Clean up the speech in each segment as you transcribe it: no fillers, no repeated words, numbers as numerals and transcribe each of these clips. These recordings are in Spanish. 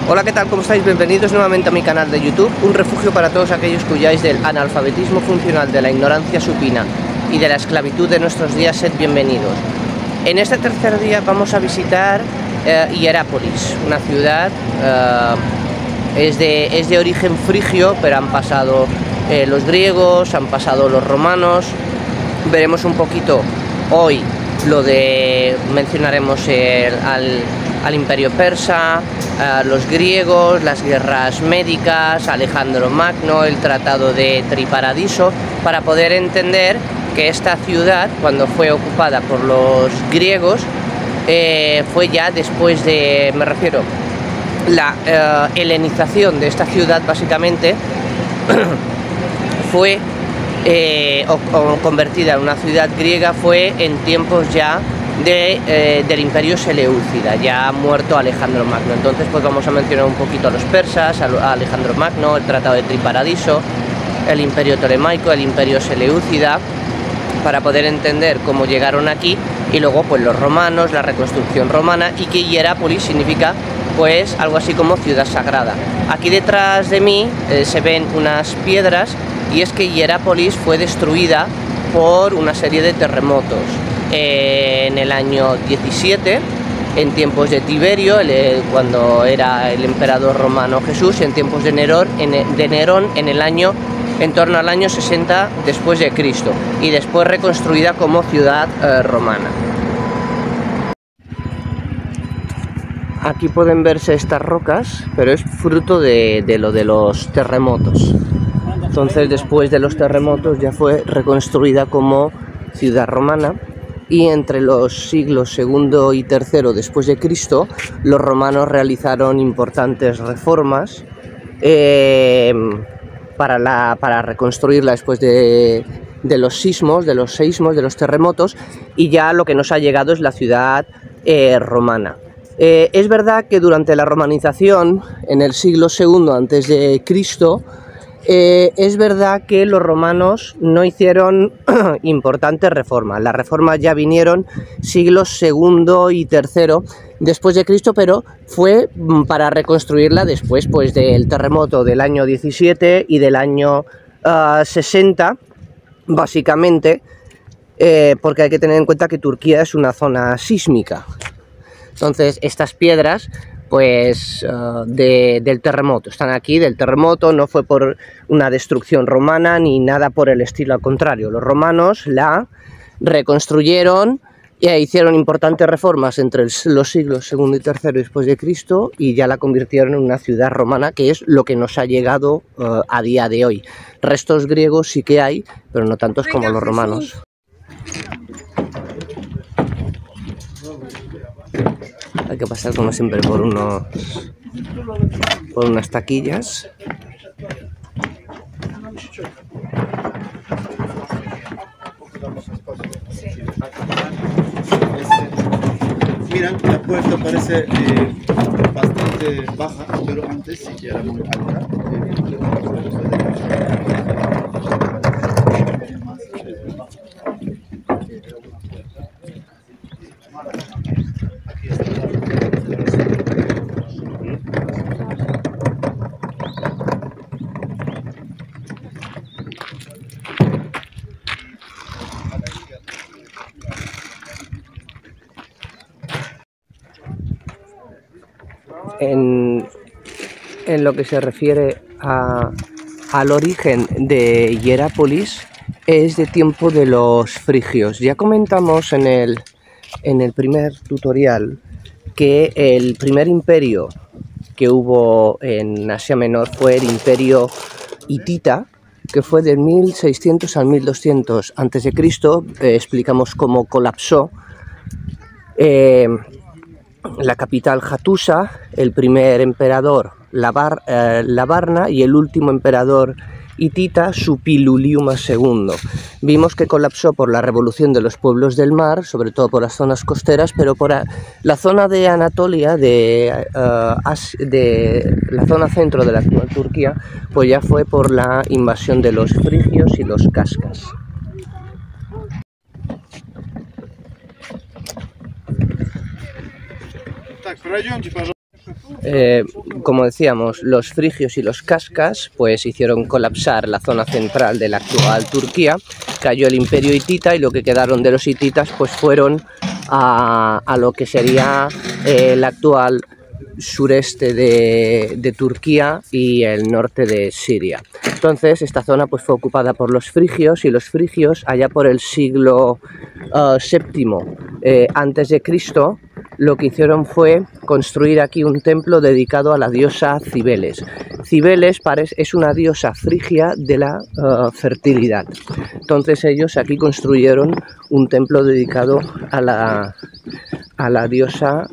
Hola, ¿qué tal? ¿Cómo estáis? Bienvenidos nuevamente a mi canal de YouTube, un refugio para todos aquellos que huyáis del analfabetismo funcional, de la ignorancia supina y de la esclavitud de nuestros días. Sed bienvenidos. En este tercer día vamos a visitar Hierápolis, una ciudad, es de origen frigio, pero han pasado los griegos, han pasado los romanos. Veremos un poquito hoy mencionaremos al imperio persa, los griegos, las guerras médicas, Alejandro Magno, el tratado de Triparadiso, para poder entender que esta ciudad, cuando fue ocupada por los griegos, fue ya después de, la helenización de esta ciudad, básicamente, fue convertida en una ciudad griega, fue en tiempos ya del imperio Seleucida, ya ha muerto Alejandro Magno. Entonces pues vamos a mencionar un poquito a los persas, a Alejandro Magno, el tratado de Triparadiso, el imperio Ptolemaico, el imperio Seleucida, para poder entender cómo llegaron aquí, y luego pues los romanos, la reconstrucción romana, y que Hierápolis significa pues algo así como ciudad sagrada. Aquí detrás de mí se ven unas piedras, y es que Hierápolis fue destruida por una serie de terremotos en el año 17, en tiempos de Tiberio, cuando era el emperador romano Jesús, en tiempos de Nerón, en torno al año 60 después de Cristo, y después reconstruida como ciudad romana. Aquí pueden verse estas rocas, pero es fruto de los terremotos. Entonces, después de los terremotos ya fue reconstruida como ciudad romana, y entre los siglos II y III después de Cristo, los romanos realizaron importantes reformas para reconstruirla después de los seismos, de los terremotos, y ya lo que nos ha llegado es la ciudad romana. Es verdad que durante la romanización, en el siglo II antes de Cristo, es verdad que los romanos no hicieron importantes reformas. Las reformas ya vinieron siglos II y III después de Cristo, pero fue para reconstruirla después pues del terremoto del año 17 y del año 60, básicamente, porque hay que tener en cuenta que Turquía es una zona sísmica. Entonces estas piedras pues del terremoto, están aquí del terremoto, no fue por una destrucción romana ni nada por el estilo, al contrario, los romanos la reconstruyeron e hicieron importantes reformas entre los siglos II y III después de Cristo, y ya la convirtieron en una ciudad romana, que es lo que nos ha llegado a día de hoy. Restos griegos sí que hay, pero no tantos como los romanos. Hay que pasar como siempre por unas taquillas. Mira, la puerta parece bastante baja, pero antes sí que era muy alta. En lo que se refiere al origen de Hierápolis, es de tiempo de los frigios. Ya comentamos en el primer tutorial que el primer imperio que hubo en Asia Menor fue el imperio hitita, que fue del 1600 al 1200 a.C. Explicamos cómo colapsó la capital Hattusa, el primer emperador Labarna y el último emperador hitita Suppiluliuma II. Vimos que colapsó por la revolución de los pueblos del mar, sobre todo por las zonas costeras, pero por la zona de Anatolia, de la zona centro de la actual Turquía, pues ya fue por la invasión de los frigios y los cascas. Так, пройдемте, пожалуйста. Como decíamos, los frigios y los cascas pues hicieron colapsar la zona central de la actual Turquía, cayó el imperio hitita y lo que quedaron de los hititas pues fueron a lo que sería el actual sureste de Turquía y el norte de Siria. Entonces esta zona pues fue ocupada por los frigios, y los frigios allá por el siglo VII antes de Cristo lo que hicieron fue construir aquí un templo dedicado a la diosa Cibeles. Cibeles es una diosa frigia de la fertilidad. Entonces ellos aquí construyeron un templo dedicado a la diosa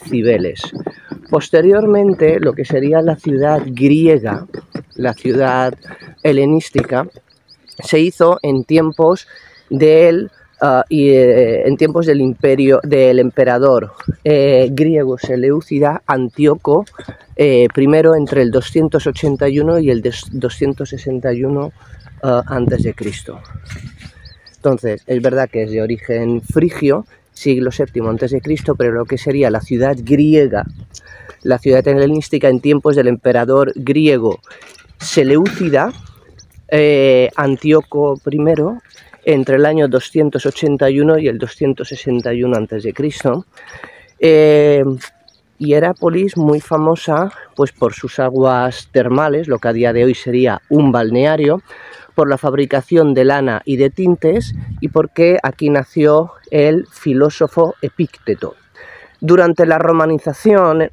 Cibeles. Posteriormente, lo que sería la ciudad griega, la ciudad helenística, se hizo en tiempos del imperio del emperador griego seleucida Antíoco I, entre el 281 y el 261 a.C. Entonces, es verdad que es de origen frigio, siglo VII a.C., pero lo que sería la ciudad griega, la ciudad helenística en tiempos del emperador griego seleucida Antíoco I, entre el año 281 y el 261 a.C. Hierápolis, muy famosa pues por sus aguas termales, lo que a día de hoy sería un balneario, por la fabricación de lana y de tintes, y porque aquí nació el filósofo Epícteto. Durante la romanización,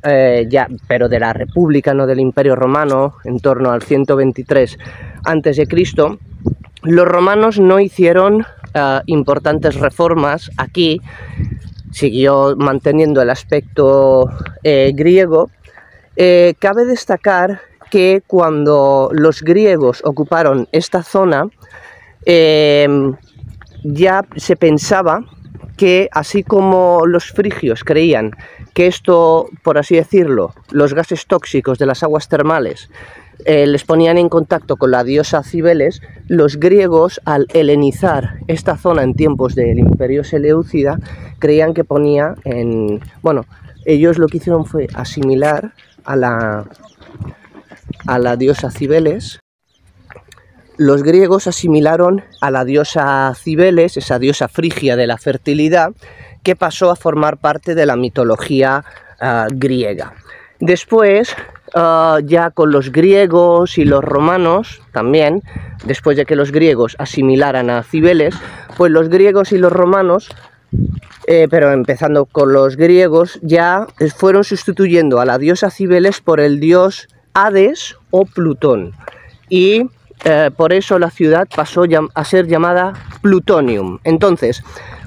pero de la República, no del Imperio Romano, en torno al 123 a.C., los romanos no hicieron importantes reformas aquí, siguió manteniendo el aspecto griego. Cabe destacar que cuando los griegos ocuparon esta zona, ya se pensaba que, así como los frigios creían que esto, por así decirlo, los gases tóxicos de las aguas termales les ponían en contacto con la diosa Cibeles, los griegos, al helenizar esta zona en tiempos del imperio seleucida, creían que ponía en... Bueno, ellos lo que hicieron fue asimilar a la diosa Cibeles. Los griegos asimilaron a la diosa Cibeles, esa diosa frigia de la fertilidad, que pasó a formar parte de la mitología griega. Después, ya con los griegos y los romanos también, después de que los griegos asimilaran a Cibeles, pues los griegos y los romanos, pero empezando con los griegos, ya fueron sustituyendo a la diosa Cibeles por el dios Hades o Plutón, y por eso la ciudad pasó a ser llamada Plutonium. Entonces,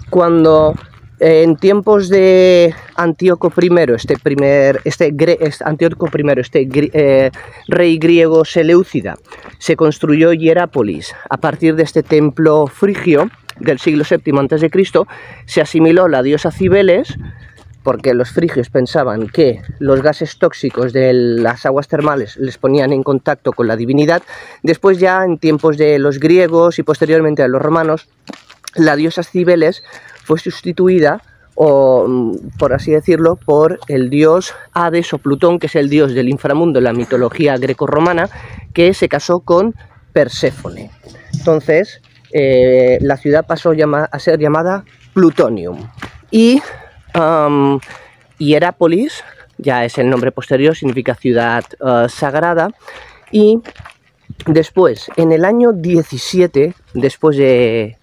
cuando en tiempos de Antíoco I, rey griego seleucida, se construyó Hierápolis a partir de este templo frigio del siglo VII a.C., se asimiló la diosa Cibeles, porque los frigios pensaban que los gases tóxicos de las aguas termales les ponían en contacto con la divinidad. Después, ya en tiempos de los griegos y posteriormente de los romanos, la diosa Cibeles fue sustituida, o por así decirlo, por el dios Hades o Plutón, que es el dios del inframundo en la mitología grecorromana, que se casó con Perséfone. Entonces, la ciudad pasó a ser llamada Plutonium. Y Hierápolis, ya es el nombre posterior, significa ciudad sagrada. Y después, en el año 17 después de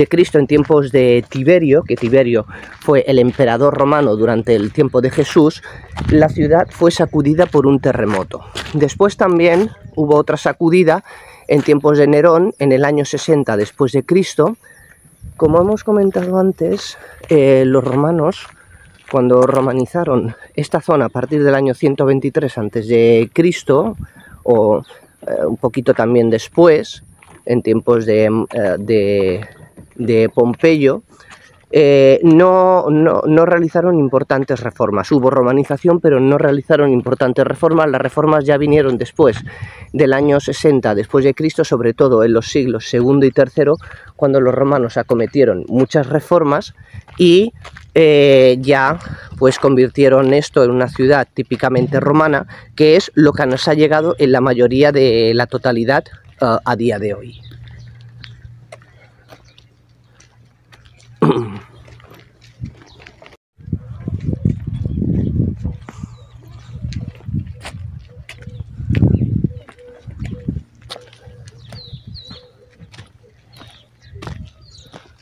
Cristo, en tiempos de Tiberio, que Tiberio fue el emperador romano durante el tiempo de Jesús, la ciudad fue sacudida por un terremoto. Después también hubo otra sacudida en tiempos de Nerón, en el año 60 después de Cristo. Como hemos comentado antes, los romanos, cuando romanizaron esta zona a partir del año 123 a.C., o un poquito también después, en tiempos de Pompeyo, no realizaron importantes reformas. Hubo romanización, pero no realizaron importantes reformas. Las reformas ya vinieron después del año 60 después de Cristo, sobre todo en los siglos II y III, cuando los romanos acometieron muchas reformas y ya pues convirtieron esto en una ciudad típicamente romana, que es lo que nos ha llegado en la mayoría de la totalidad a día de hoy.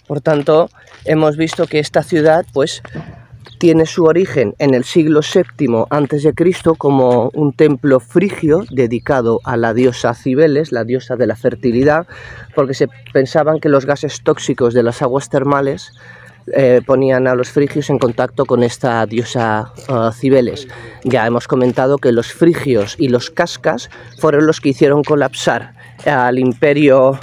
Por tanto, hemos visto que esta ciudad pues tiene su origen en el siglo VII a.C. como un templo frigio dedicado a la diosa Cibeles, la diosa de la fertilidad, porque se pensaban que los gases tóxicos de las aguas termales ponían a los frigios en contacto con esta diosa Cibeles. Ya hemos comentado que los frigios y los cascas fueron los que hicieron colapsar al imperio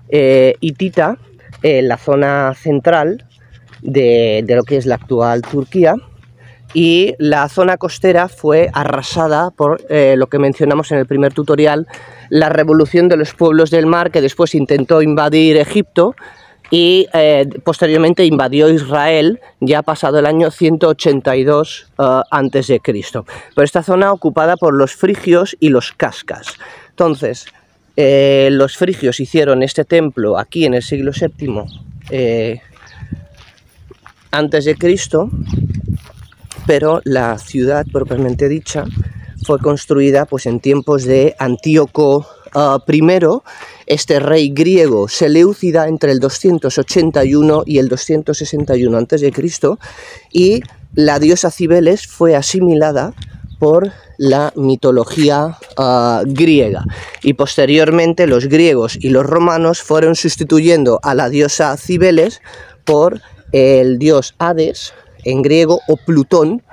hitita en la zona central de lo que es la actual Turquía, y la zona costera fue arrasada por lo que mencionamos en el primer tutorial, la revolución de los pueblos del mar, que después intentó invadir Egipto y posteriormente invadió Israel, ya pasado el año 182 a.C. Pero esta zona ocupada por los frigios y los cascas. Entonces, los frigios hicieron este templo aquí en el siglo VII antes de Cristo, pero la ciudad propiamente dicha fue construida pues en tiempos de Antíoco I, este rey griego seleucida, entre el 281 y el 261 a.C., y la diosa Cibeles fue asimilada por la mitología griega, y posteriormente los griegos y los romanos fueron sustituyendo a la diosa Cibeles por el dios Hades en griego o Plutón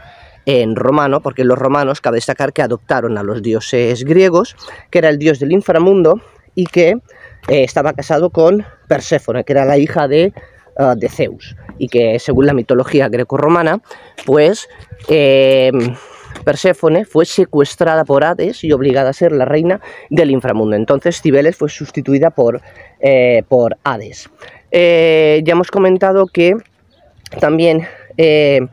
en romano, porque los romanos, cabe destacar que adoptaron a los dioses griegos, que era el dios del inframundo y que estaba casado con Perséfone, que era la hija de Zeus, y que según la mitología grecorromana pues Perséfone fue secuestrada por Hades y obligada a ser la reina del inframundo. Entonces Cibeles fue sustituida por Hades. Ya hemos comentado que también le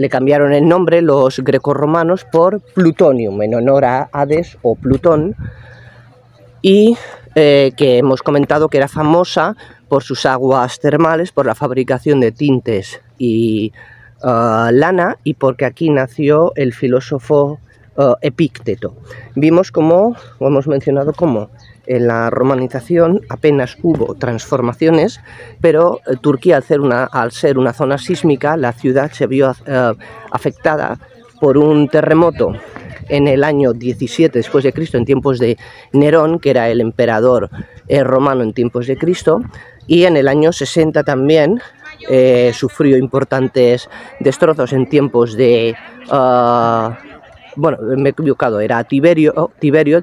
cambiaron el nombre los grecorromanos por Plutonium, en honor a Hades o Plutón, y que hemos comentado que era famosa por sus aguas termales, por la fabricación de tintes y lana, y porque aquí nació el filósofo Epícteto. Vimos como, o hemos mencionado como en la romanización apenas hubo transformaciones, pero Turquía, al ser una zona sísmica, la ciudad se vio afectada por un terremoto en el año 17 después de Cristo, en tiempos de Nerón, que era el emperador romano en tiempos de Cristo, y en el año 60 también sufrió importantes destrozos en tiempos de... bueno, me he equivocado, era Tiberio,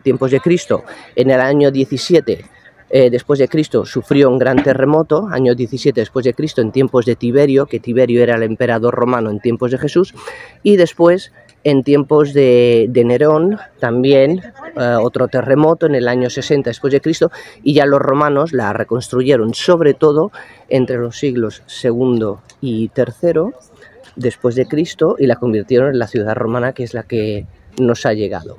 tiempos de Cristo. En el año 17 después de Cristo sufrió un gran terremoto, año 17 después de Cristo, en tiempos de Tiberio, que Tiberio era el emperador romano en tiempos de Jesús, y después en tiempos de Nerón también otro terremoto en el año 60 después de Cristo, y ya los romanos la reconstruyeron sobre todo entre los siglos II y III después de Cristo, y la convirtieron en la ciudad romana, que es la que nos ha llegado.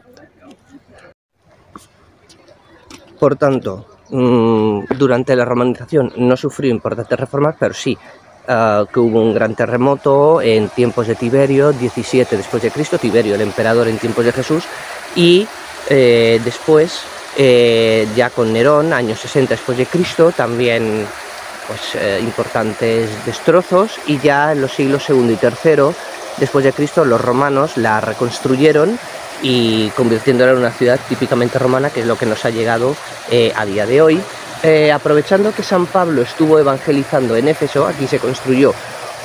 Por tanto, durante la romanización no sufrió importantes reformas, pero sí que hubo un gran terremoto en tiempos de Tiberio, 17 después de Cristo, Tiberio el emperador en tiempos de Jesús, y después ya con Nerón, año 60 después de Cristo, también pues importantes destrozos, y ya en los siglos II y III después de Cristo los romanos la reconstruyeron y convirtiéndola en una ciudad típicamente romana, que es lo que nos ha llegado a día de hoy. Aprovechando que San Pablo estuvo evangelizando en Éfeso, aquí se construyó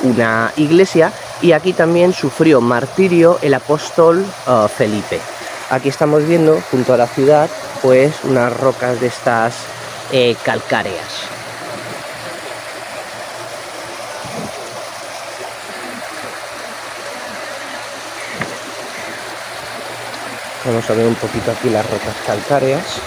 una iglesia, y aquí también sufrió martirio el apóstol Felipe. Aquí estamos viendo junto a la ciudad pues unas rocas de estas calcáreas. Vamos a ver un poquito aquí las rocas calcáreas.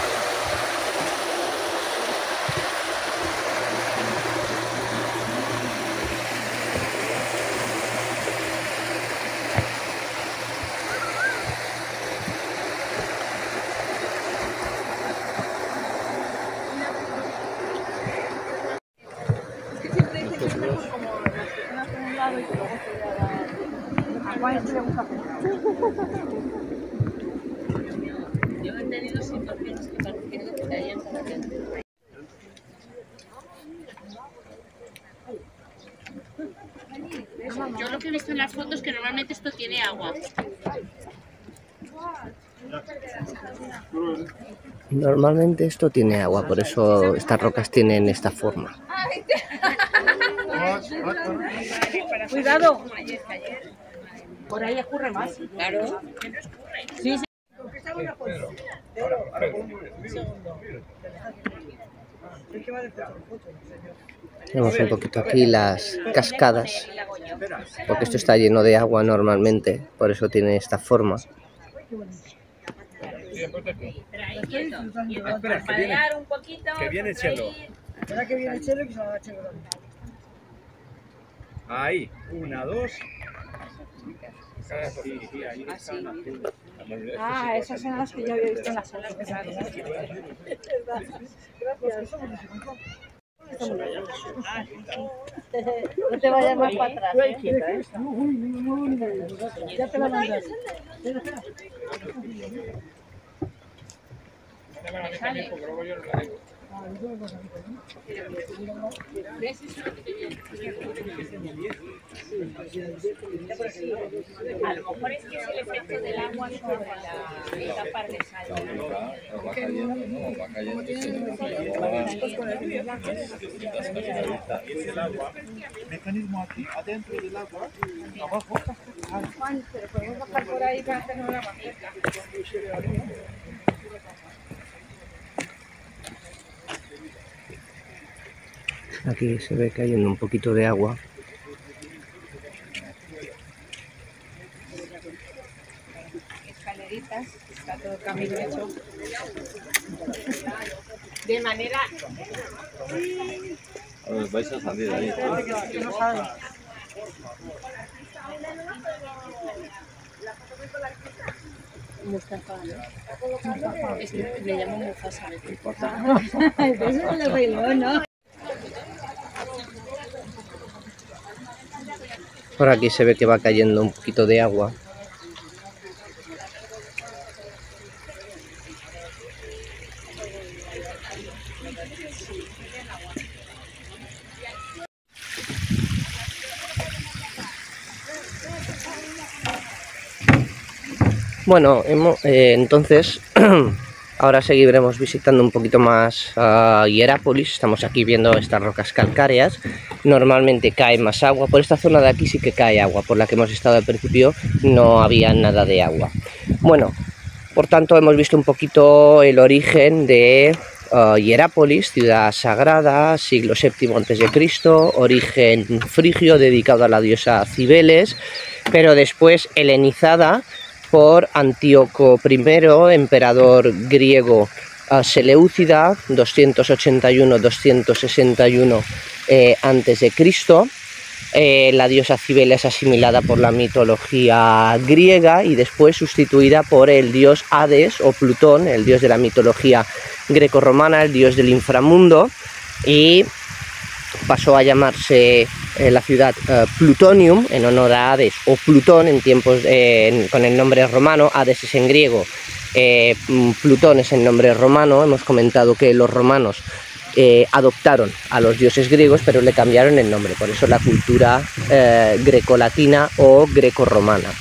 Yo he tenido situaciones que parecían que caían con la gente. Yo lo que he visto en las fotos es que normalmente esto tiene agua. Normalmente esto tiene agua, por eso estas rocas tienen esta forma. Cuidado. Por ahí escurre más. Claro. Sí, sí. Vemos un poquito aquí las cascadas, porque esto está lleno de agua normalmente, por eso tiene esta forma. Espera, que viene Chelo. Espera que viene Chelo y que se va a Chelo. Ahí, 1, 2. Ah, esas son las que yo había visto en las salas. Gracias. No te vayas más para atrás. Ya te la mandaré. A lo mejor es que es el efecto del agua sobre la capa de sal. Va cayendo, ¿no? Va cayendo. Es el agua. El mecanismo aquí, adentro del agua, abajo. Juan, pero podemos bajar por ahí para hacernos una maceta. Aquí se ve cayendo un poquito de agua. Escaleritas, está todo el camino hecho. De manera... Vais a salir ahí. Que no saben. Mustafa, ¿no? Es que le llamo Mufasa. Eso es el Rey León, ¿no? Por aquí se ve que va cayendo un poquito de agua. Bueno, entonces ahora seguiremos visitando un poquito más Hierápolis. Estamos aquí viendo estas rocas calcáreas. Normalmente cae más agua. Por esta zona de aquí sí que cae agua. Por la que hemos estado al principio no había nada de agua. Bueno, por tanto hemos visto un poquito el origen de Hierápolis, ciudad sagrada, siglo VII a.C., origen frigio dedicado a la diosa Cibeles, pero después helenizada por Antíoco I, emperador griego Seleucida, 281-261 a.C. La diosa Cibeles asimilada por la mitología griega y después sustituida por el dios Hades o Plutón, el dios de la mitología grecorromana, el dios del inframundo, y pasó a llamarse la ciudad Plutonium en honor a Hades, o Plutón en tiempos con el nombre romano. Hades es en griego, Plutón es el nombre romano. Hemos comentado que los romanos adoptaron a los dioses griegos, pero le cambiaron el nombre, por eso la cultura grecolatina o grecorromana.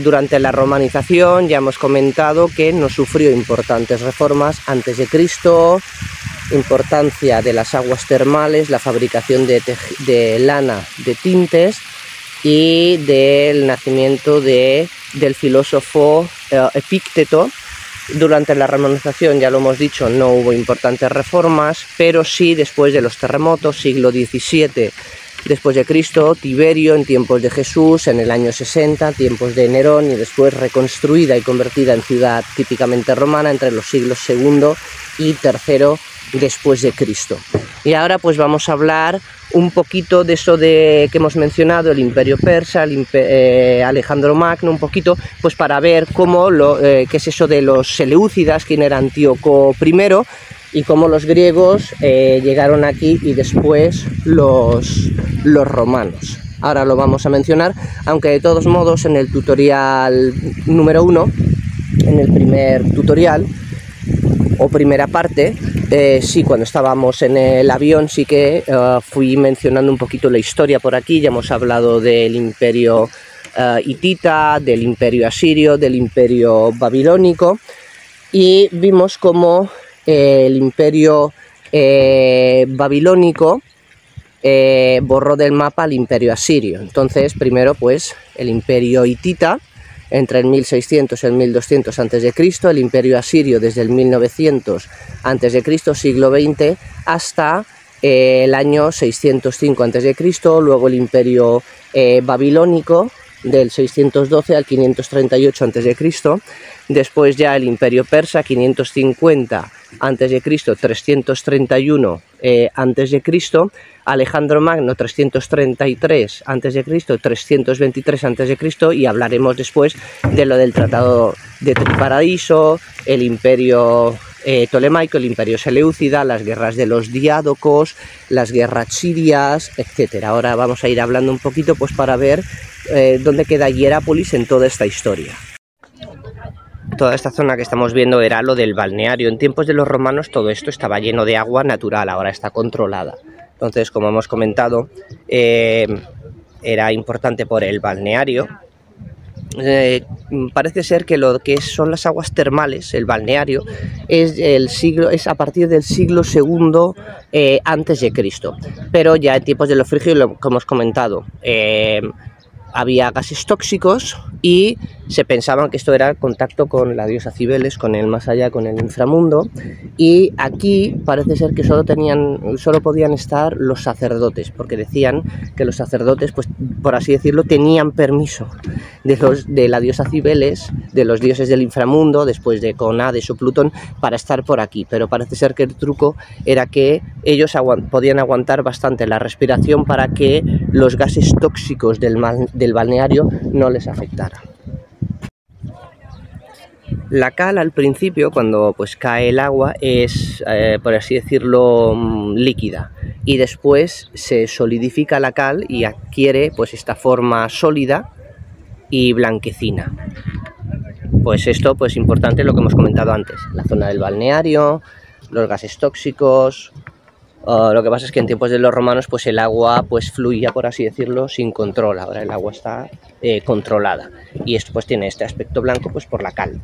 Durante la romanización ya hemos comentado que no sufrió importantes reformas antes de Cristo. Importancia de las aguas termales, la fabricación de lana, de tintes, y del nacimiento del filósofo Epícteto. Durante la romanización, ya lo hemos dicho, no hubo importantes reformas, pero sí después de los terremotos, siglo XVII después de Cristo, Tiberio en tiempos de Jesús, en el año 60, tiempos de Nerón, y después reconstruida y convertida en ciudad típicamente romana entre los siglos II y III después de Cristo. Y ahora pues vamos a hablar un poquito de eso que hemos mencionado, el imperio persa, Alejandro Magno, un poquito pues para ver cómo qué es eso de los Seleucidas, quién era Antíoco I, y cómo los griegos llegaron aquí y después los romanos. ahora lo vamos a mencionar, aunque de todos modos en el tutorial número 1, en el primer tutorial o primera parte, sí, cuando estábamos en el avión sí que fui mencionando un poquito la historia por aquí. Ya hemos hablado del imperio hitita, del imperio asirio, del imperio babilónico, y vimos cómo el imperio babilónico borró del mapa al imperio asirio. Entonces primero pues el imperio hitita entre el 1600 y el 1200 a.C., el imperio asirio desde el 1900 a.C., siglo XX, hasta el año 605 a.C., luego el imperio babilónico del 612 al 538 a.C., después ya el imperio persa 550 a.C., 331 a.C., Alejandro Magno 333 a.C., 323 a.C., y hablaremos después de lo del Tratado de Triparadiso, el imperio tolemaico, el imperio seleucida, las guerras de los diádocos, las guerras sirias, etc. Ahora vamos a ir hablando un poquito pues para ver dónde queda Hierápolis en toda esta historia. Toda esta zona que estamos viendo era lo del balneario. En tiempos de los romanos todo esto estaba lleno de agua natural, ahora está controlada. Entonces, como hemos comentado, era importante por el balneario. Parece ser que lo que son las aguas termales, el balneario, es a partir del siglo II antes de Cristo. Pero ya en tiempos de los frigios, como hemos comentado, había gases tóxicos y se pensaban que esto era el contacto con la diosa Cibeles, con el más allá, con el inframundo, y aquí parece ser que solo podían estar los sacerdotes, porque decían que los sacerdotes, pues por así decirlo, tenían permiso de la diosa Cibeles, de los dioses del inframundo, después de con Hades o Plutón, para estar por aquí. Pero parece ser que el truco era que ellos podían aguantar bastante la respiración para que los gases tóxicos del balneario no les afectaran. La cal al principio, cuando pues cae el agua, es, por así decirlo, líquida, y después se solidifica la cal y adquiere pues esta forma sólida y blanquecina. Pues esto pues importante, lo que hemos comentado antes, la zona del balneario, los gases tóxicos. Lo que pasa es que en tiempos de los romanos pues el agua pues fluía, por así decirlo, sin control. Ahora el agua está controlada, y esto pues tiene este aspecto blanco pues por la cal.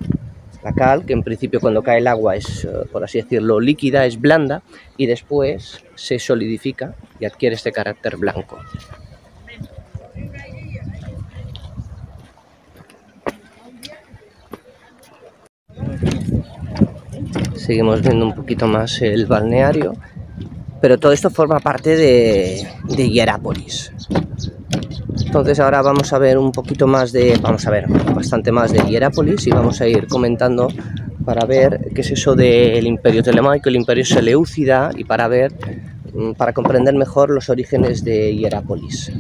La cal, que en principio cuando cae el agua es, por así decirlo, líquida, es blanda, y después se solidifica y adquiere este carácter blanco. Seguimos viendo un poquito más el balneario, pero todo esto forma parte de Hierápolis. Entonces ahora vamos a ver un poquito más bastante más de Hierápolis, y vamos a ir comentando para ver qué es eso del imperio tolemaico, el imperio seleucida, y para comprender mejor los orígenes de Hierápolis.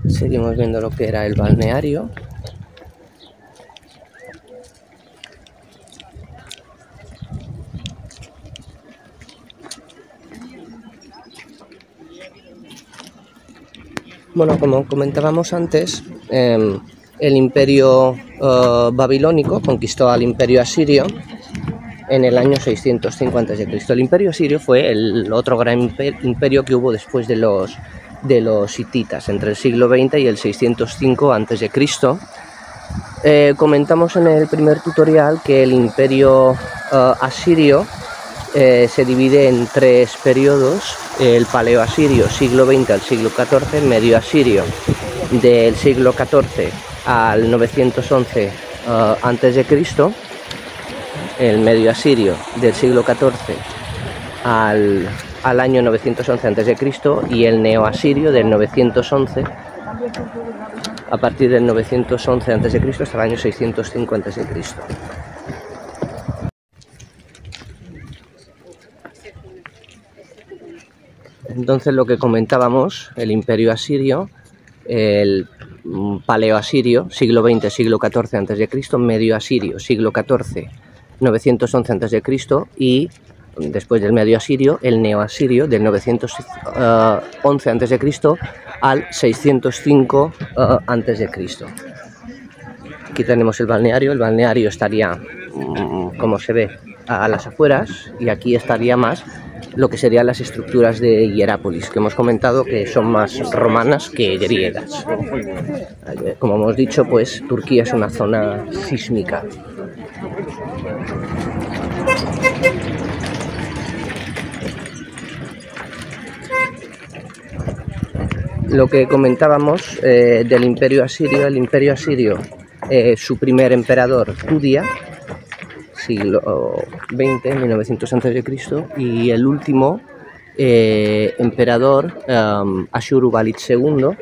Seguimos viendo lo que era el balneario. Bueno, como comentábamos antes, el imperio babilónico conquistó al imperio asirio en el año 605 a.C. El imperio asirio fue el otro gran imperio que hubo después de los hititas, entre el siglo XX y el 605 a.C. Comentamos en el primer tutorial que el imperio asirio se divide en tres periodos: el paleoasirio, siglo XX al siglo XIV, medio asirio del siglo XIV al 911 a.C., el medio asirio del siglo XIV al año 911 a.C. y el neoasirio del 911 a partir del 911 a.C. hasta el año 605 a.C. Entonces, lo que comentábamos, el imperio asirio, el paleoasirio, siglo XX, siglo XIV a.C., medio asirio, siglo XIV, 911 a.C., y después del medio asirio, el neoasirio, del 911 a.C. al 605 a.C. Aquí tenemos el balneario estaría, como se ve, a las afueras, y aquí estaría más lo que serían las estructuras de Hierápolis, que hemos comentado que son más romanas que griegas. Como hemos dicho, pues Turquía es una zona sísmica. Lo que comentábamos del imperio asirio, el imperio asirio, su primer emperador, Tudia, siglo XX, 1900 a.C., y el último emperador, Ashur-uballit II,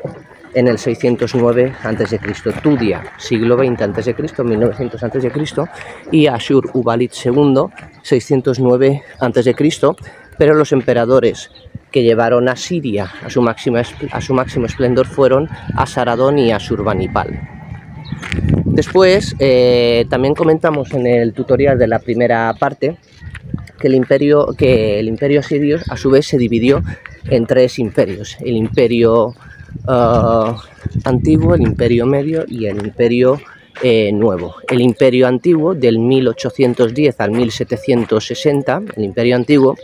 en el 609 a.C. Tudia, siglo XX a.C., 1900 a.C., y Ashur-uballit II, 609 a.C., pero los emperadores que llevaron a Siria a su máximo esplendor fueron Asaradón y Asurbanipal. Después, también comentamos en el tutorial de la primera parte que el imperio asirio a su vez se dividió en tres imperios: el imperio antiguo, el imperio medio y el imperio nuevo. El imperio antiguo, del 1810 al 1760, el imperio antiguo,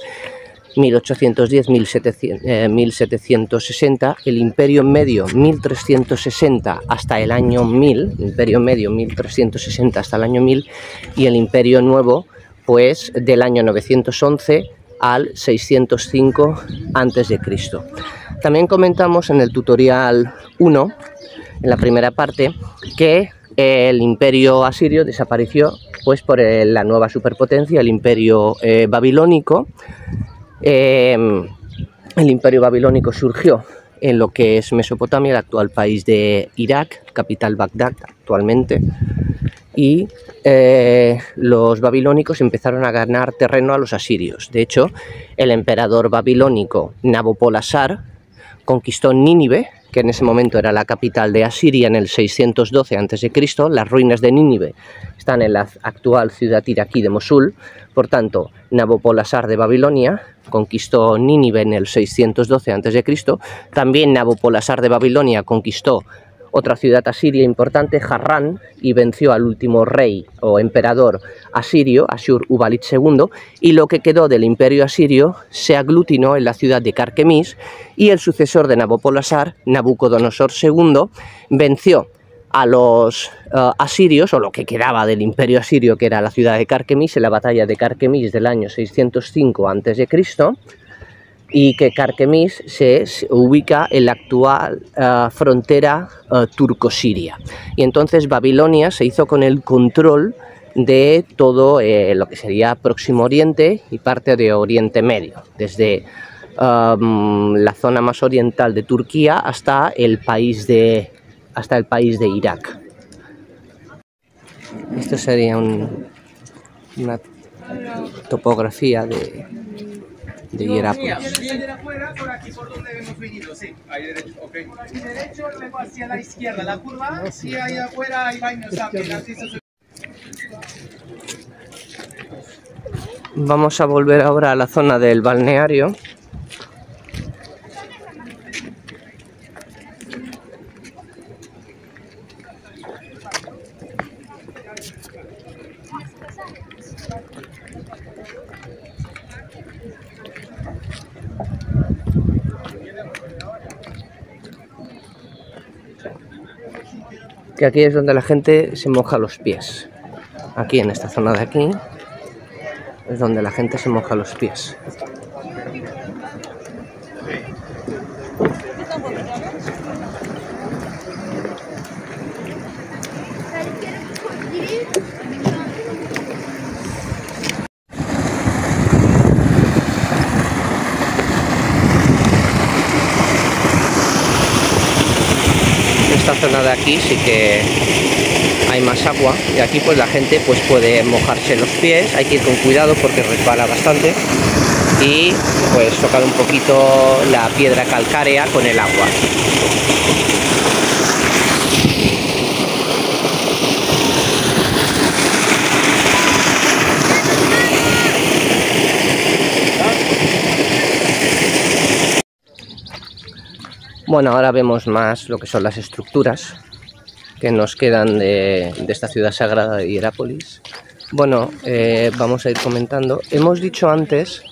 1810-1760, el imperio medio 1360 hasta el año 1000, imperio medio 1360 hasta el año 1000, y el imperio nuevo pues del año 911 al 605 a.C. También comentamos en el tutorial 1, en la primera parte, que el imperio asirio desapareció pues por la nueva superpotencia, el imperio babilónico. El imperio babilónico surgió en lo que es Mesopotamia, el actual país de Irak, capital Bagdad actualmente, y los babilónicos empezaron a ganar terreno a los asirios. De hecho, el emperador babilónico Nabopolassar conquistó Nínive, que en ese momento era la capital de Asiria, en el 612 a.C. Las ruinas de Nínive están en la actual ciudad iraquí de Mosul. Por tanto, Nabopolassar de Babilonia conquistó Nínive en el 612 a.C. También Nabopolassar de Babilonia conquistó otra ciudad asiria importante, Harrán, y venció al último rey o emperador asirio, Ashur-uballit II, y lo que quedó del imperio asirio se aglutinó en la ciudad de Carquemis, y el sucesor de Nabopolassar, Nabucodonosor II, venció a los asirios, o lo que quedaba del imperio asirio, que era la ciudad de Carquemis, en la batalla de Carquemis del año 605 a.C., y que Carquemis se ubica en la actual frontera turco-siria. Y entonces Babilonia se hizo con el control de todo lo que sería Próximo Oriente y parte de Oriente Medio, desde la zona más oriental de Turquía hasta el país de Irak. Esto sería una topografía de Hierápolis. Por aquí, por donde hemos venido, sí. Ahí derecho, ok. Por aquí derecho, luego hacia la izquierda, la curva, y ahí afuera hay baños también. Vamos a volver ahora a la zona del balneario. Que aquí es donde la gente se moja los pies. Aquí en esta zona de aquí es donde la gente se moja los pies. Esta zona zona de aquí sí que hay más agua, y aquí pues la gente pues puede mojarse los pies, hay que ir con cuidado porque resbala bastante, y pues tocar un poquito la piedra calcárea con el agua. Bueno, ahora vemos más lo que son las estructuras que nos quedan de esta ciudad sagrada de Hierápolis. Bueno, vamos a ir comentando. Hemos dicho antes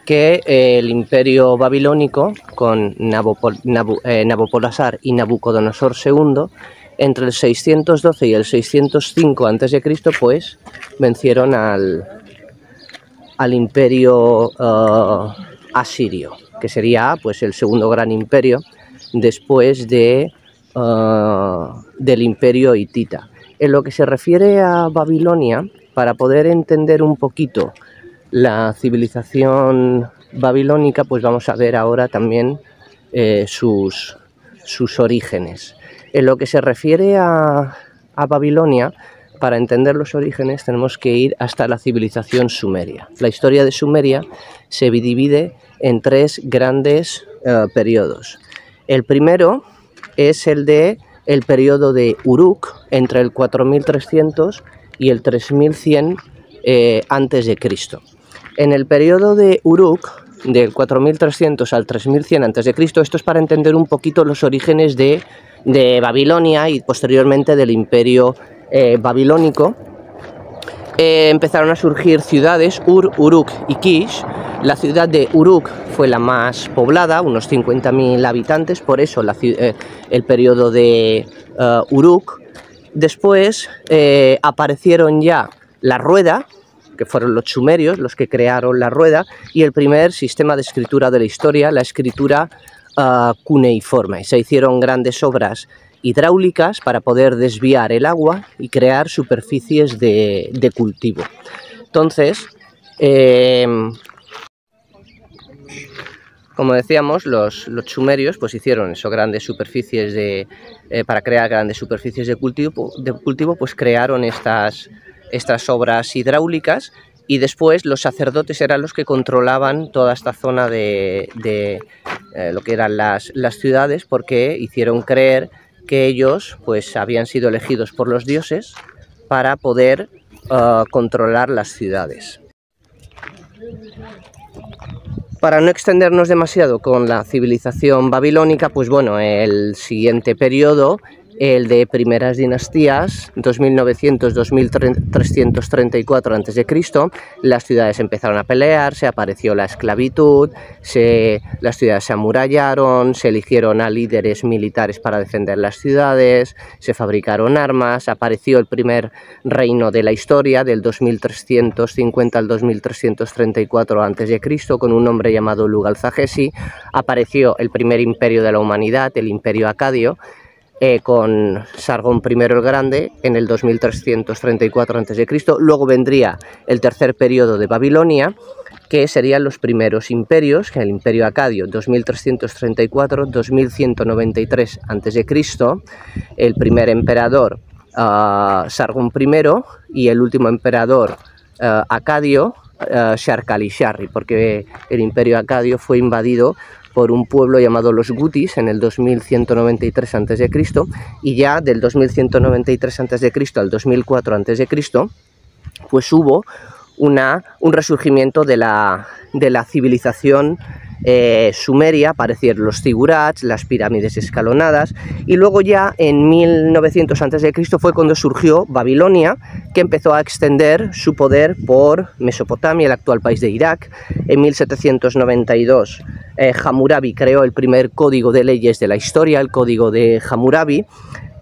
que el imperio babilónico con Nabopolassar y Nabucodonosor II, entre el 612 y el 605 a.C., pues vencieron al imperio asirio, que sería pues el segundo gran imperio después del imperio hitita. En lo que se refiere a Babilonia, para poder entender un poquito la civilización babilónica, pues vamos a ver ahora también sus orígenes. En lo que se refiere a Babilonia, para entender los orígenes tenemos que ir hasta la civilización sumeria. La historia de Sumeria se divide en tres grandes periodos. El primero es el periodo de Uruk, entre el 4300 y el 3100 a.C. En el periodo de Uruk, del 4300 al 3100 a.C., esto es para entender un poquito los orígenes de Babilonia y posteriormente del imperio babilónico. Empezaron a surgir ciudades, Uruk y Kish. La ciudad de Uruk fue la más poblada, unos 50.000 habitantes, por eso el periodo de Uruk. Después aparecieron ya la rueda, que fueron los sumerios los que crearon la rueda, y el primer sistema de escritura de la historia, la escritura cuneiforme. Se hicieron grandes obras hidráulicas para poder desviar el agua y crear superficies de cultivo. Entonces, como decíamos, los sumerios pues hicieron eso, grandes superficies para crear grandes superficies de cultivo, pues crearon estas obras hidráulicas, y después los sacerdotes eran los que controlaban toda esta zona de lo que eran las ciudades, porque hicieron creer que ellos pues habían sido elegidos por los dioses para poder controlar las ciudades. Para no extendernos demasiado con la civilización babilónica, pues bueno, el siguiente periodo, el de primeras dinastías, 2900-2334 a.C., las ciudades empezaron a pelearse, apareció la esclavitud, las ciudades se amurallaron, se eligieron a líderes militares para defender las ciudades, se fabricaron armas, apareció el primer reino de la historia, del 2350 al 2334 a.C., con un hombre llamado Lugal-Zagesi. Apareció el primer imperio de la humanidad, el imperio acadio, con Sargón I el Grande en el 2334 a.C. Luego vendría el tercer periodo de Babilonia, que serían los primeros imperios, que el imperio acadio, 2334-2193 a.C., el primer emperador Sargón I, y el último emperador acadio, Sharkali-Sharri, porque el imperio acadio fue invadido por un pueblo llamado los Gutis en el 2193 a.C., y ya del 2193 a.C. al 2004 a.C., pues hubo un resurgimiento de la civilización sumeria. Aparecieron los zigurats, las pirámides escalonadas, y luego ya en 1900 a.C. fue cuando surgió Babilonia, que empezó a extender su poder por Mesopotamia, el actual país de Irak. En 1792 Hammurabi creó el primer código de leyes de la historia, el Código de Hammurabi,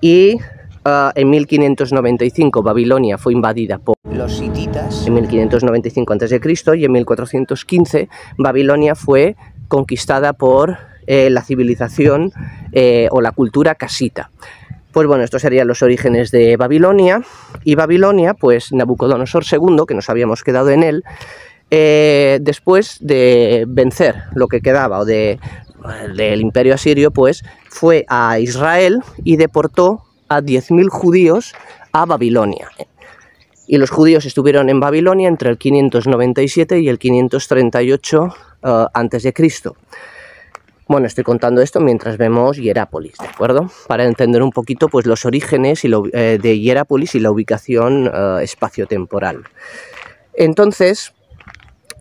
y en 1595 Babilonia fue invadida por los hititas, en 1595 a.C., y en 1415 Babilonia fue conquistada por la civilización o la cultura casita. Pues bueno, estos serían los orígenes de Babilonia. Y Babilonia, pues Nabucodonosor II, que nos habíamos quedado en él, después de vencer lo que quedaba del imperio asirio, pues fue a Israel y deportó a 10.000 judíos a Babilonia. Y los judíos estuvieron en Babilonia entre el 597 y el 538 a.C. Bueno, estoy contando esto mientras vemos Hierápolis, ¿de acuerdo? Para entender un poquito pues, los orígenes de Hierápolis y la ubicación espaciotemporal. Entonces,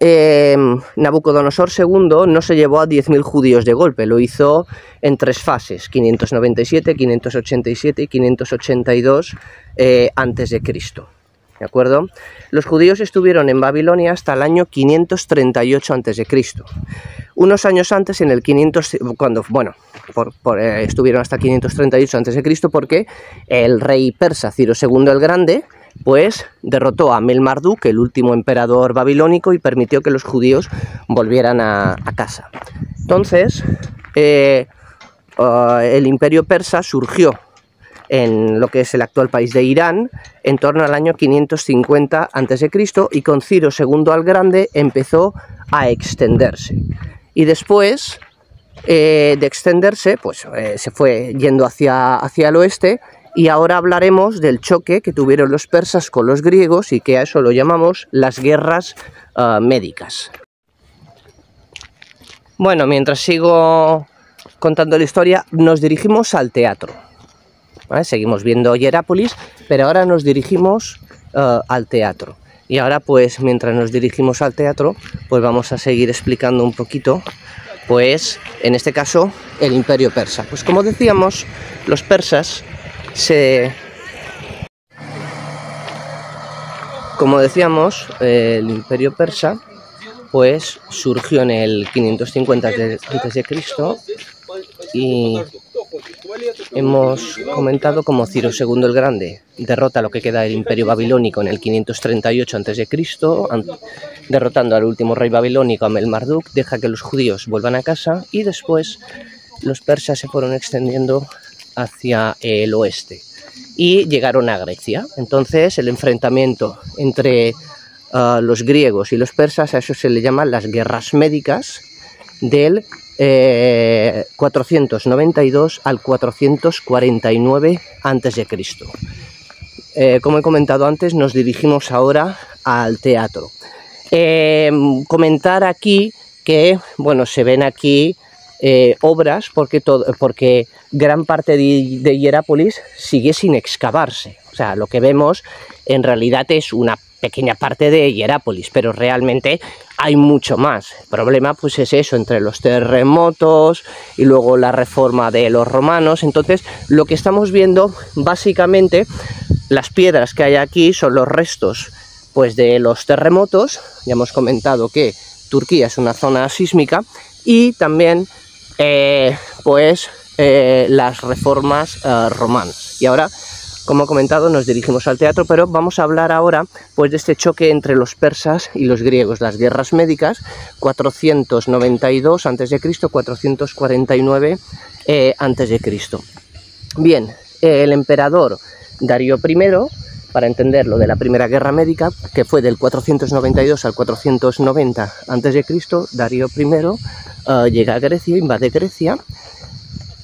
Nabucodonosor II no se llevó a 10.000 judíos de golpe, lo hizo en 3 fases, 597, 587 y 582 a.C., ¿de acuerdo? Los judíos estuvieron en Babilonia hasta el año 538 a.C. Unos años antes, en el 500, estuvieron hasta 538 a.C. porque el rey persa Ciro II el Grande pues derrotó a Amel-Marduk, el último emperador babilónico, y permitió que los judíos volvieran a casa. Entonces, el imperio persa surgió en lo que es el actual país de Irán en torno al año 550 a.C. y con Ciro II el Grande empezó a extenderse. Y después de extenderse, pues se fue yendo hacia el oeste. Y ahora hablaremos del choque que tuvieron los persas con los griegos y que a eso lo llamamos las guerras médicas. Bueno, mientras sigo contando la historia, nos dirigimos al teatro. ¿Vale? Seguimos viendo Hierápolis, pero ahora nos dirigimos al teatro. Y ahora, pues, mientras nos dirigimos al teatro, pues vamos a seguir explicando un poquito, pues, en este caso, el imperio persa. Pues como decíamos, los persas Como decíamos, el imperio persa pues surgió en el 550 a.C. y hemos comentado cómo Ciro II el Grande derrota lo que queda del imperio babilónico en el 538 a.C., derrotando al último rey babilónico, Amel-Marduk, deja que los judíos vuelvan a casa y después los persas se fueron extendiendo hacia el oeste y llegaron a Grecia. Entonces el enfrentamiento entre los griegos y los persas, a eso se le llaman las guerras médicas del 492 al 449 a.C. Como he comentado antes, nos dirigimos ahora al teatro. Comentar aquí que, bueno, se ven aquí obras porque gran parte de Hierápolis sigue sin excavarse. O sea, lo que vemos en realidad es una pequeña parte de Hierápolis, pero realmente hay mucho más. El problema pues es eso, entre los terremotos y luego la reforma de los romanos. Entonces lo que estamos viendo básicamente, las piedras que hay aquí son los restos pues de los terremotos. Ya hemos comentado que Turquía es una zona sísmica y también las reformas romanas. Y ahora, como he comentado, nos dirigimos al teatro, pero vamos a hablar ahora pues de este choque entre los persas y los griegos, las guerras médicas, 492 a.C., 449 a.C. Bien, el emperador Darío I, para entender lo de la primera guerra médica, que fue del 492 al 490 a.C., Darío I llega a Grecia, invade Grecia,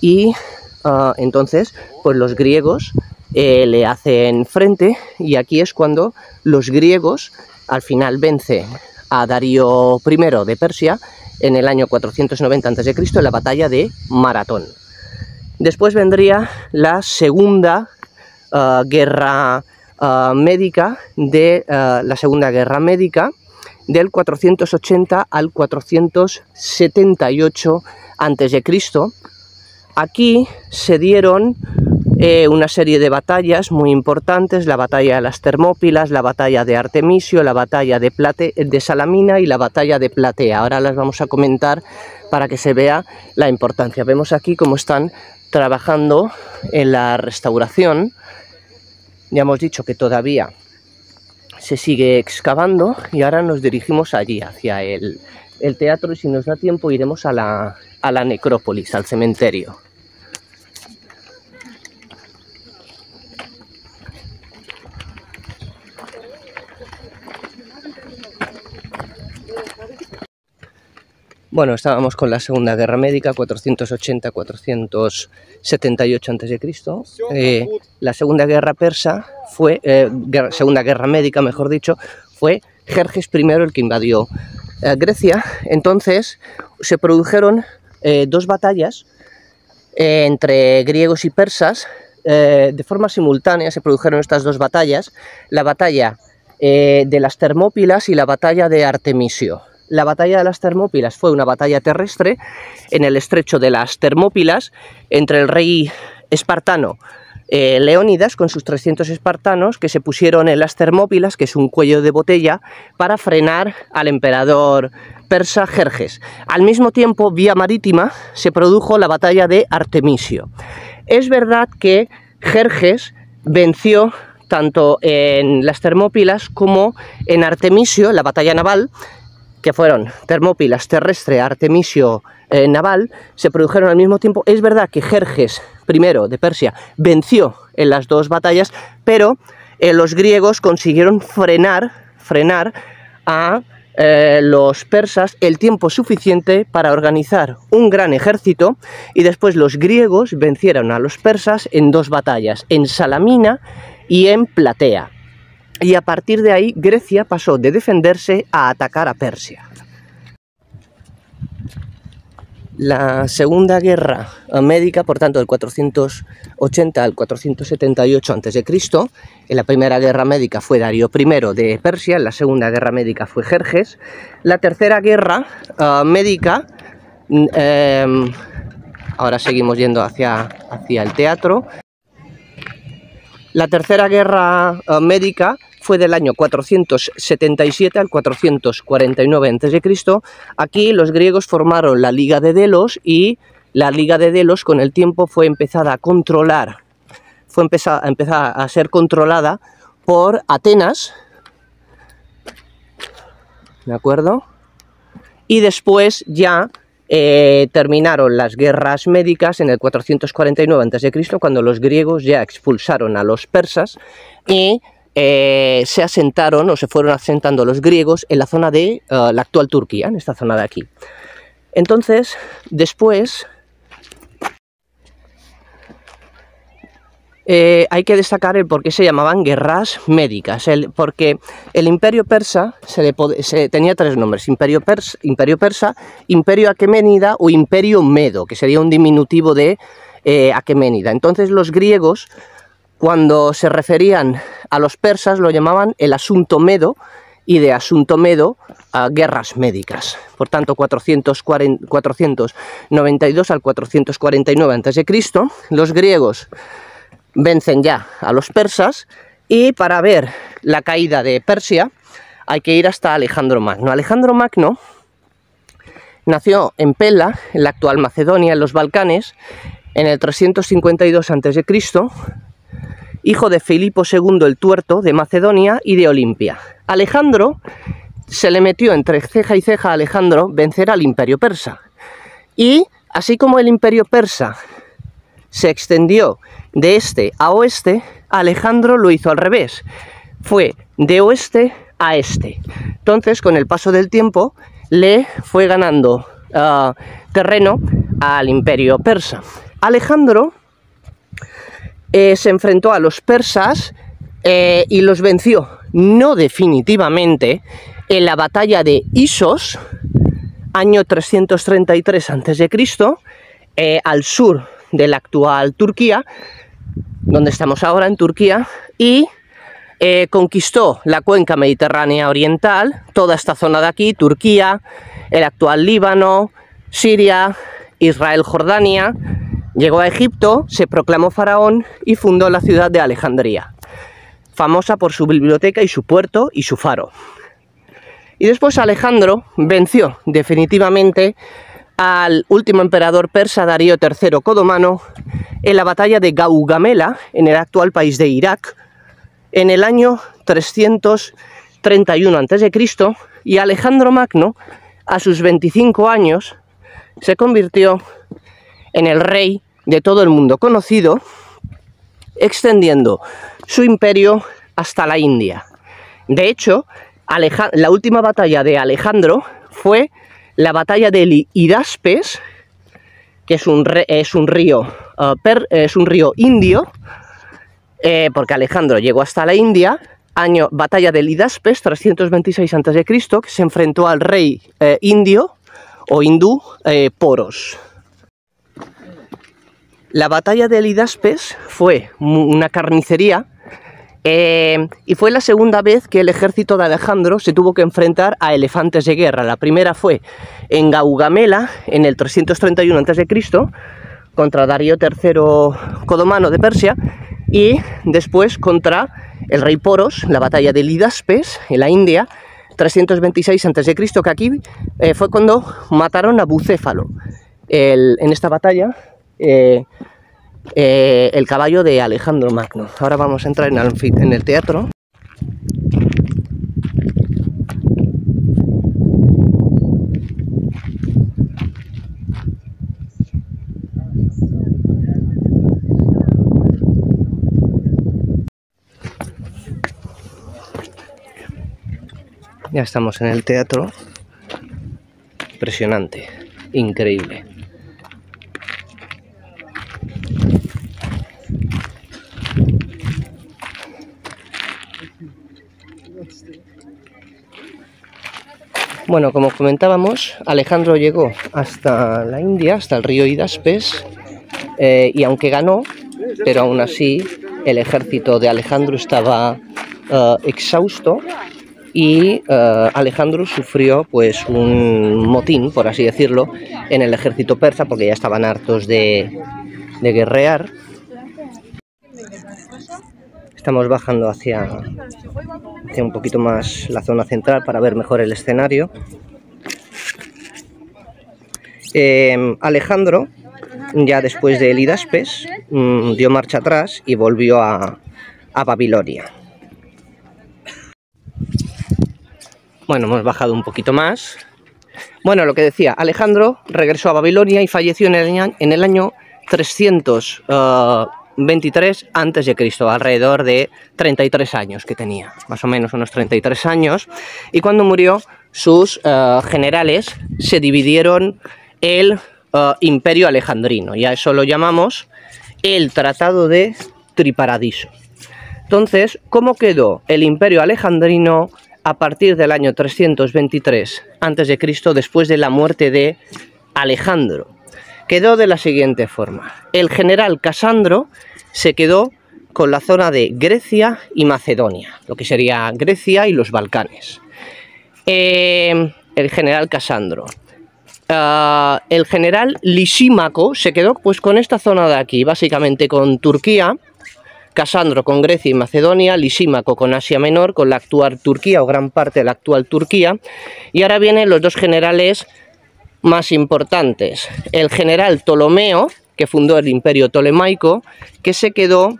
y entonces pues los griegos le hacen frente, y aquí es cuando los griegos al final vencen a Darío I de Persia en el año 490 a.C. en la batalla de Maratón. Después vendría la segunda guerra médica del 480 al 478 a.C. Aquí se dieron una serie de batallas muy importantes: la batalla de las Termópilas, la batalla de Artemisio, la batalla de Salamina y la batalla de Platea. Ahora las vamos a comentar para que se vea la importancia. Vemos aquí cómo están trabajando en la restauración. Ya hemos dicho que todavía se sigue excavando y ahora nos dirigimos allí, hacia el teatro, y si nos da tiempo iremos a la necrópolis, al cementerio. Bueno, estábamos con la Segunda Guerra Médica, 480-478 a.C. La Segunda Guerra Persa fue, Segunda Guerra Médica, mejor dicho, fue Jerjes I el que invadió Grecia. Entonces se produjeron dos batallas entre griegos y persas. De forma simultánea se produjeron estas dos batallas, la batalla de las Termópilas y la batalla de Artemisio. La batalla de las Termópilas fue una batalla terrestre en el estrecho de las Termópilas entre el rey espartano Leónidas con sus 300 espartanos, que se pusieron en las Termópilas, que es un cuello de botella, para frenar al emperador persa Jerjes. Al mismo tiempo, vía marítima, se produjo la batalla de Artemisio. Es verdad que Jerjes venció tanto en las Termópilas como en Artemisio, la batalla naval, que fueron Termópilas terrestre, Artemisio naval, se produjeron al mismo tiempo. Es verdad que Jerjes I de Persia venció en las dos batallas, pero los griegos consiguieron frenar a los persas el tiempo suficiente para organizar un gran ejército, y después los griegos vencieron a los persas en dos batallas, en Salamina y en Platea. Y a partir de ahí Grecia pasó de defenderse a atacar a Persia. La Segunda Guerra Médica, por tanto, del 480 al 478 a.C., en la Primera Guerra Médica fue Darío I de Persia, en la Segunda Guerra Médica fue Jerjes. La Tercera Guerra Médica, ahora seguimos yendo hacia el teatro. La Tercera Guerra Médica fue del año 477 al 449 a.C. Aquí los griegos formaron la Liga de Delos, y la Liga de Delos con el tiempo fue empezada a controlar, empezar a ser controlada por Atenas, ¿de acuerdo? Y después ya terminaron las guerras médicas en el 449 a.C., cuando los griegos ya expulsaron a los persas y se asentaron, o se fueron asentando los griegos en la zona de la actual Turquía, en esta zona de aquí. Entonces, después hay que destacar el por qué se llamaban guerras médicas, porque el imperio persa tenía tres nombres: imperio persa, imperio aqueménida o imperio medo, que sería un diminutivo de aqueménida. Entonces los griegos, cuando se referían a los persas, lo llamaban el asunto medo, y de asunto medo a guerras médicas. Por tanto, 492 al 449 a.C., los griegos vencen ya a los persas, y para ver la caída de Persia hay que ir hasta Alejandro Magno. Alejandro Magno nació en Pella, en la actual Macedonia, en los Balcanes, en el 352 a.C., hijo de Filipo II el Tuerto de Macedonia y de Olimpia. Alejandro se le metió entre ceja y ceja a Alejandro vencer al imperio persa, y así como el imperio persa se extendió de este a oeste, Alejandro lo hizo al revés, fue de oeste a este. Entonces, con el paso del tiempo, le fue ganando terreno al imperio persa. Alejandro se enfrentó a los persas y los venció, no definitivamente, en la batalla de Isos, año 333 a.C., al sur de la actual Turquía, donde estamos ahora, en Turquía, y conquistó la cuenca mediterránea oriental, toda esta zona de aquí, Turquía, el actual Líbano, Siria, Israel, Jordania. Llegó a Egipto, se proclamó faraón y fundó la ciudad de Alejandría, famosa por su biblioteca y su puerto y su faro. Y después Alejandro venció definitivamente al último emperador persa, Darío III Codomano, en la batalla de Gaugamela, en el actual país de Irak, en el año 331 a.C., y Alejandro Magno, a sus 25 años, se convirtió en el rey de todo el mundo conocido, extendiendo su imperio hasta la India. De hecho, la última batalla de Alejandro fue la batalla de Hidaspes, que es un río indio, porque Alejandro llegó hasta la India. Batalla de Hidaspes, 326 a.C., que se enfrentó al rey indio o hindú Poros. La batalla de Hidaspes fue una carnicería y fue la segunda vez que el ejército de Alejandro se tuvo que enfrentar a elefantes de guerra. La primera fue en Gaugamela, en el 331 a.C., contra Darío III Codomano de Persia, y después contra el rey Poros, la batalla de Hidaspes, en la India, 326 a.C., que aquí fue cuando mataron a Bucéfalo. En esta batalla, el caballo de Alejandro Magno. Ahora vamos a entrar en el teatro. Ya estamos en el teatro. Impresionante, increíble. Bueno, como comentábamos, Alejandro llegó hasta la India, hasta el río Hidaspes, y aunque ganó, pero aún así el ejército de Alejandro estaba exhausto, y Alejandro sufrió pues un motín, por así decirlo, en el ejército persa, porque ya estaban hartos de guerrear. Estamos bajando hacia un poquito más la zona central para ver mejor el escenario. Alejandro, ya después de Hidaspes, dio marcha atrás y volvió a Babilonia. Bueno, hemos bajado un poquito más. Bueno, lo que decía, Alejandro regresó a Babilonia y falleció en el año 323 a.C., alrededor de 33 años que tenía, más o menos unos 33 años, y cuando murió sus generales se dividieron el imperio alejandrino, y a eso lo llamamos el Tratado de Triparadiso. Entonces, ¿cómo quedó el imperio alejandrino a partir del año 323 a.C., después de la muerte de Alejandro? Quedó de la siguiente forma. El general Casandro se quedó con la zona de Grecia y Macedonia, lo que sería Grecia y los Balcanes. El general Casandro. El general Lisímaco se quedó pues con esta zona de aquí, básicamente con Turquía. Casandro con Grecia y Macedonia, Lisímaco con Asia Menor, con la actual Turquía o gran parte de la actual Turquía. Y ahora vienen los dos generales más importantes. El general Ptolomeo, que fundó el imperio tolemaico, que se quedó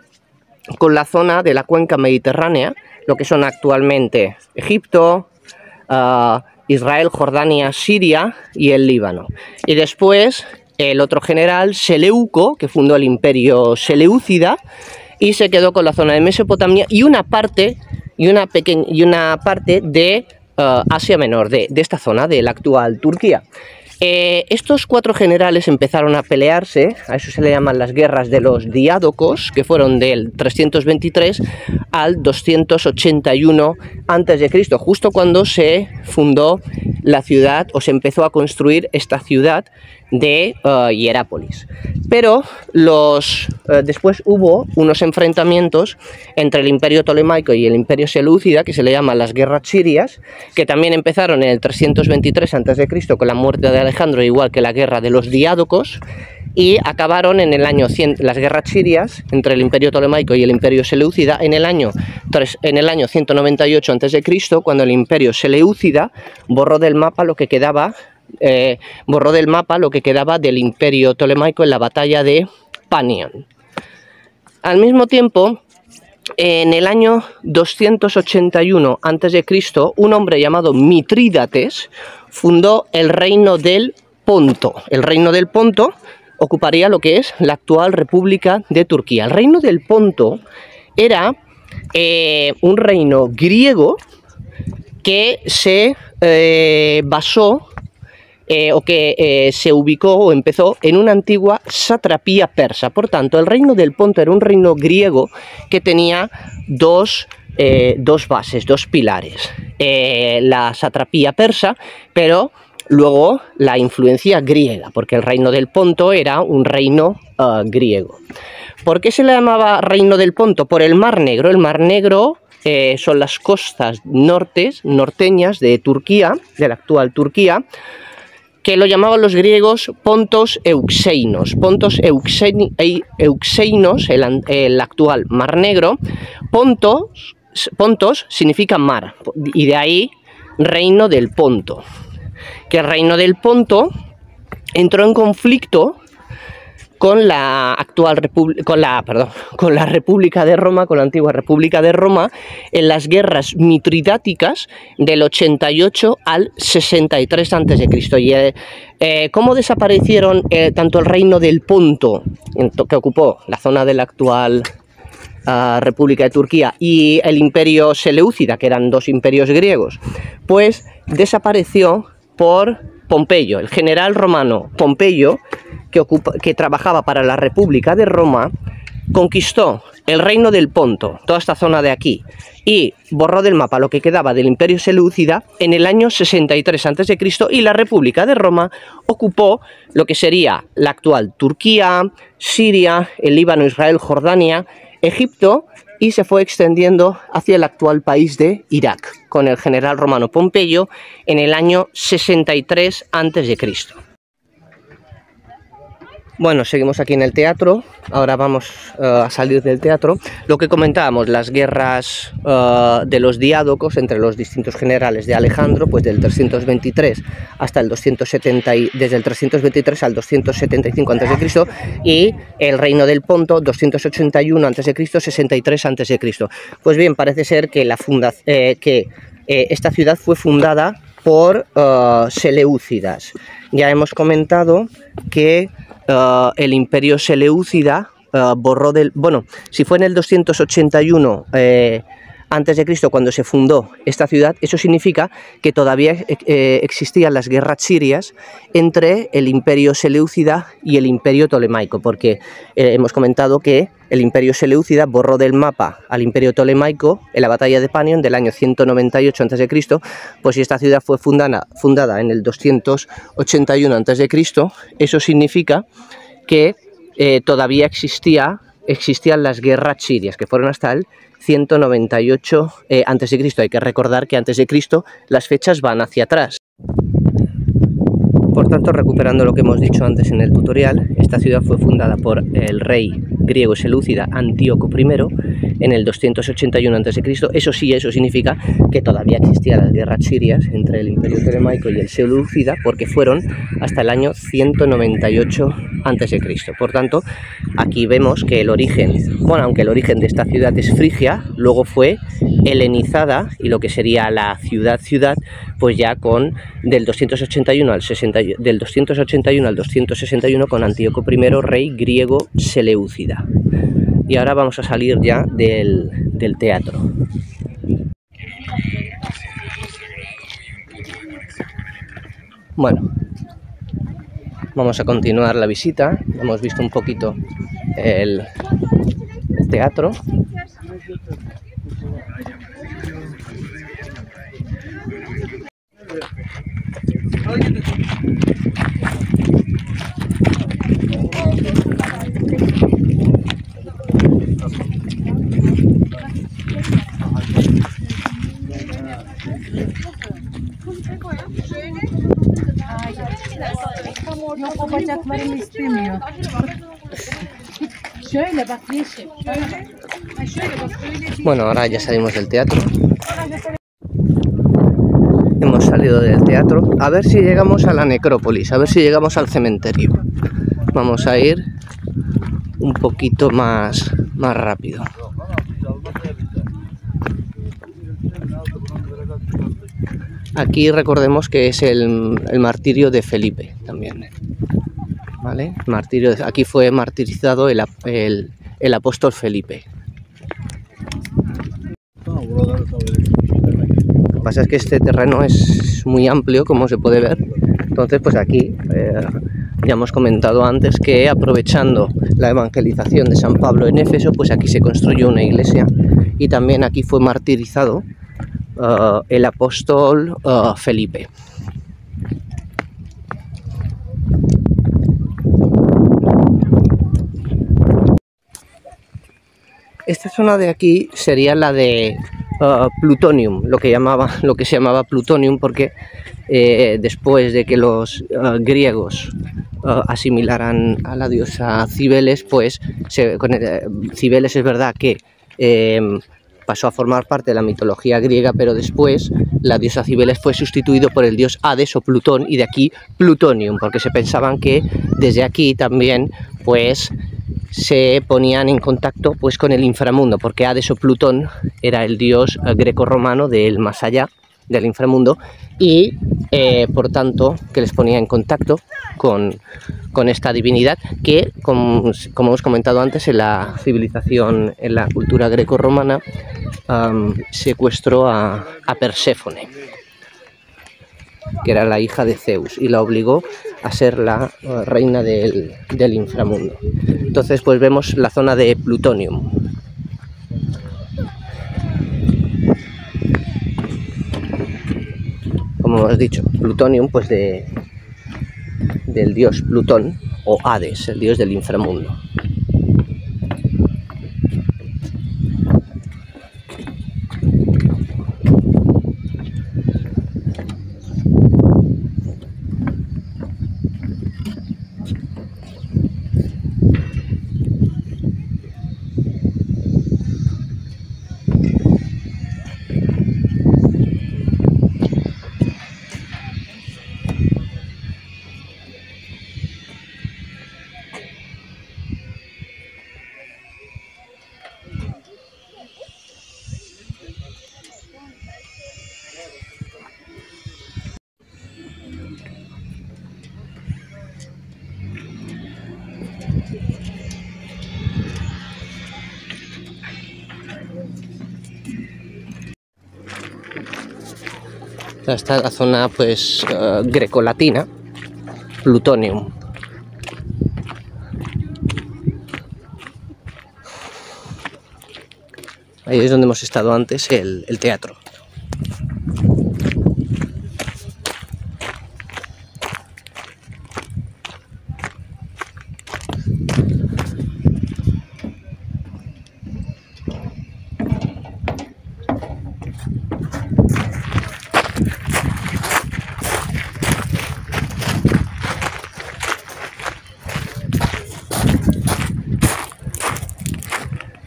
con la zona de la cuenca mediterránea, lo que son actualmente Egipto, Israel, Jordania, Siria y el Líbano. Y después el otro general, Seleuco, que fundó el imperio Seleucida, y se quedó con la zona de Mesopotamia y una parte de Asia Menor, de esta zona, de la actual Turquía. Estos cuatro generales empezaron a pelearse, a eso se le llaman las guerras de los diádocos, que fueron del 323 al 281 a.C., justo cuando se fundó la ciudad o se empezó a construir esta ciudad de Hierápolis. Pero después hubo unos enfrentamientos entre el imperio tolemaico y el imperio seleucida, que se le llaman las guerras sirias, que también empezaron en el 323 a.C. con la muerte de Alejandro, igual que la guerra de los diádocos, y acabaron en el año 100, las guerras sirias entre el imperio tolemaico y el imperio seleucida en el año 198 a.C., cuando el imperio seleucida borró del mapa lo que quedaba del imperio tolemaico en la batalla de Panion. Al mismo tiempo, en el año 281 a.C., un hombre llamado Mitrídates fundó el reino del Ponto. El reino del Ponto ocuparía lo que es la actual República de Turquía. El reino del Ponto era un reino griego que se basó se ubicó o empezó en una antigua satrapía persa. Por tanto, el reino del Ponto era un reino griego que tenía dos bases, dos pilares. La satrapía persa, pero luego la influencia griega, porque el reino del Ponto era un reino griego. ¿Por qué se le llamaba reino del Ponto? Por el Mar Negro. El Mar Negro son las costas norteñas de Turquía, de la actual Turquía, que lo llamaban los griegos Pontos Euxeinos. Pontos Euxeinos, el actual Mar Negro. Pontos significa mar, y de ahí reino del Ponto. Que el reino del Ponto entró en conflicto con la actual con la República de Roma, con la antigua República de Roma, en las guerras mitridáticas del 88 al 63 a.C. Y ¿cómo desaparecieron tanto el reino del Ponto, que ocupó la zona de la actual República de Turquía, y el imperio Seleucida, que eran dos imperios griegos? Pues desapareció por Pompeyo, el general romano Pompeyo, que trabajaba para la República de Roma, conquistó el reino del Ponto, toda esta zona de aquí, y borró del mapa lo que quedaba del imperio Seleucida en el año 63 a.C. y la República de Roma ocupó lo que sería la actual Turquía, Siria, el Líbano, Israel, Jordania, Egipto, y se fue extendiendo hacia el actual país de Irak, con el general romano Pompeyo en el año 63 a.C. Bueno, seguimos aquí en el teatro. Ahora vamos a salir del teatro. Lo que comentábamos, las guerras de los diádocos entre los distintos generales de Alejandro, pues del 323 hasta el 270, desde el 323 al 275 a.C. y el reino del Ponto, 281 a.C., 63 a.C. Pues bien, parece ser que esta ciudad fue fundada por Seleucidas. Ya hemos comentado que el imperio Seleucida borró del... Bueno, si fue en el 281 antes de Cristo cuando se fundó esta ciudad, eso significa que todavía existían las guerras sirias entre el imperio Seleucida y el imperio Ptolemaico, porque hemos comentado que el imperio Seleucida borró del mapa al imperio Ptolemaico en la batalla de Panion del año 198 a.C., pues si esta ciudad fue fundada en el 281 a.C., eso significa que todavía existían las guerras sirias, que fueron hasta el 198 a.C. Hay que recordar que antes de Cristo las fechas van hacia atrás. Por tanto, recuperando lo que hemos dicho antes en el tutorial, esta ciudad fue fundada por el rey griego seleucida Antíoco I en el 281 a.C. Eso sí, eso significa que todavía existían las guerras sirias entre el imperio Ptolemaico y el Seleucida, porque fueron hasta el año 198 a.C. Por tanto, aquí vemos que el origen, bueno, aunque el origen de esta ciudad es frigia, luego fue helenizada, y lo que sería la ciudad, pues ya del 281 al 261 con Antíoco I, rey griego seleucida. Y ahora vamos a salir ya del teatro. Bueno, vamos a continuar la visita. Hemos visto un poquito el teatro. Yok o bacaklarını istemiyor. Şöyle bak yeşil. Şöyle bak böyle. Bueno, ahora ya salimos del teatro. Hemos salido del teatro. A ver si llegamos a la necrópolis, a ver si llegamos al cementerio. Vamos a ir un poquito más rápido. Aquí recordemos que es el martirio de Felipe también, ¿vale? Aquí fue martirizado el apóstol Felipe. Lo que pasa es que este terreno es muy amplio, como se puede ver, Entonces, pues aquí ya hemos comentado antes que aprovechando la evangelización de San Pablo en Éfeso, pues aquí se construyó una iglesia y también aquí fue martirizado el apóstol Felipe. Esta zona de aquí sería la de Plutonium, lo que se llamaba Plutonium, porque después de que los griegos asimilaran a la diosa Cibeles, pues Cibeles es verdad que pasó a formar parte de la mitología griega, pero después la diosa Cibeles fue sustituido por el dios Hades o Plutón, y de aquí Plutonium, porque se pensaban que desde aquí también pues se ponían en contacto pues con el inframundo, porque Hades o Plutón era el dios greco-romano del más allá, del inframundo, y por tanto que les ponía en contacto con esta divinidad que, como hemos comentado antes, en la civilización, en la cultura greco-romana, secuestró a Perséfone, que era la hija de Zeus, y la obligó a ser la reina del inframundo. Entonces pues vemos la zona de Plutonium. Como hemos dicho, Plutonium pues del dios Plutón, o Hades, el dios del inframundo. Esta es la zona pues grecolatina, Plutonium. Ahí es donde hemos estado antes, el teatro.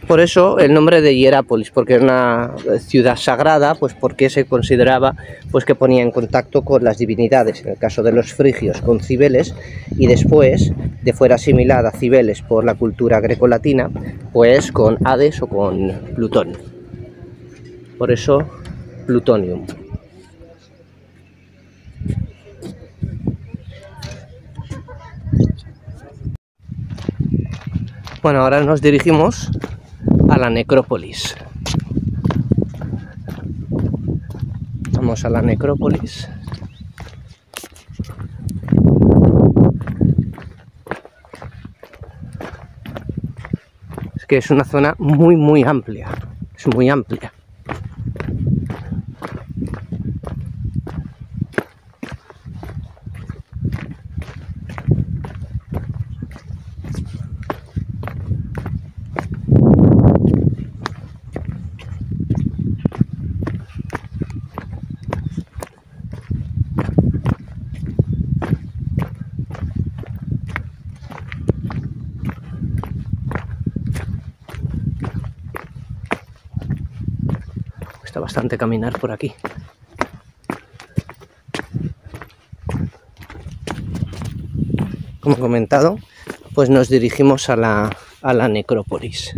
Por eso el nombre de Hierápolis, porque era una ciudad sagrada, pues porque se consideraba pues que ponía en contacto con las divinidades, en el caso de los frigios con Cibeles, y después de fuera asimilada Cibeles por la cultura grecolatina, pues con Hades o con Plutón. Por eso Plutonium. Bueno, ahora nos dirigimos a la necrópolis. Vamos a la necrópolis. Es que es una zona muy amplia. Es muy amplia. Cuesta bastante caminar por aquí. Como he comentado, pues nos dirigimos a la necrópolis.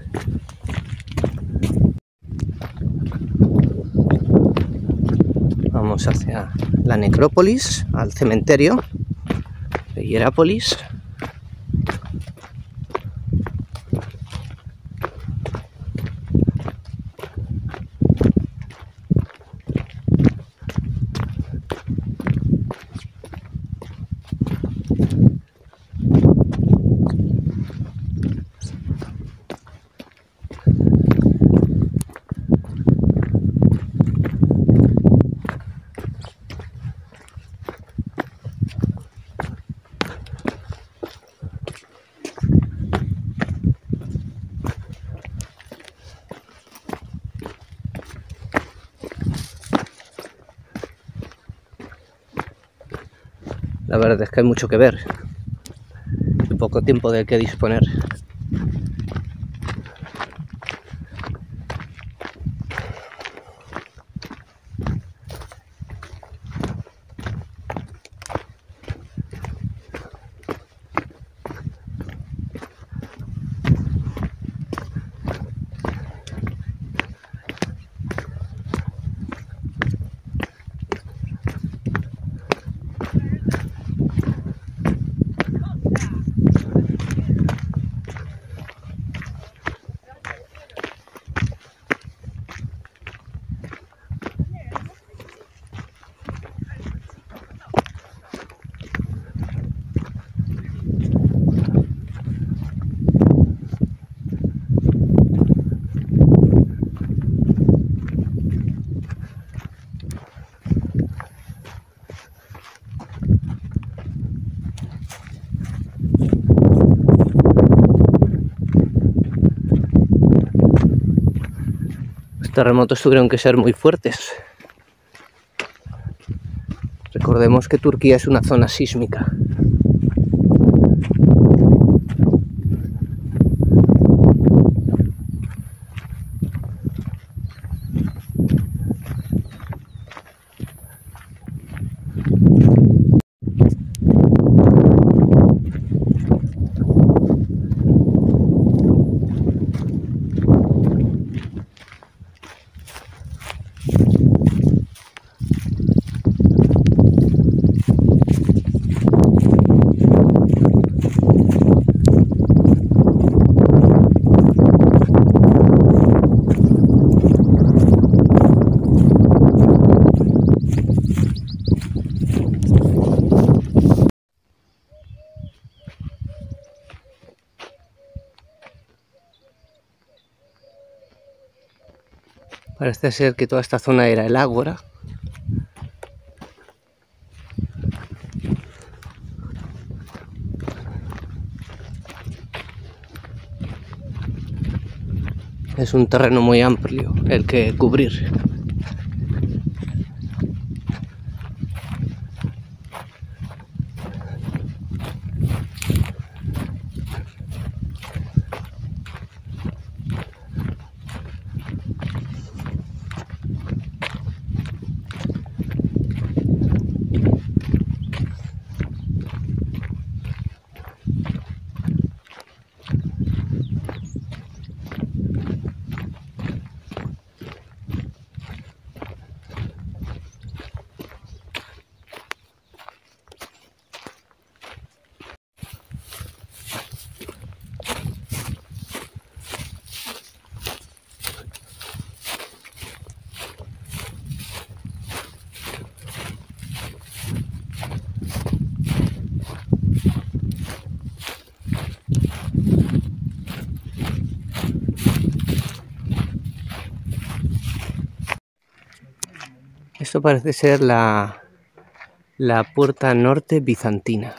Vamos hacia la necrópolis, al cementerio de Hierápolis. La verdad es que hay mucho que ver y poco tiempo del que disponer. Los terremotos tuvieron que ser muy fuertes. Recordemos que Turquía es una zona sísmica. Parece ser que toda esta zona era el ágora. Es un terreno muy amplio el que cubrir. Esto parece ser la puerta norte bizantina.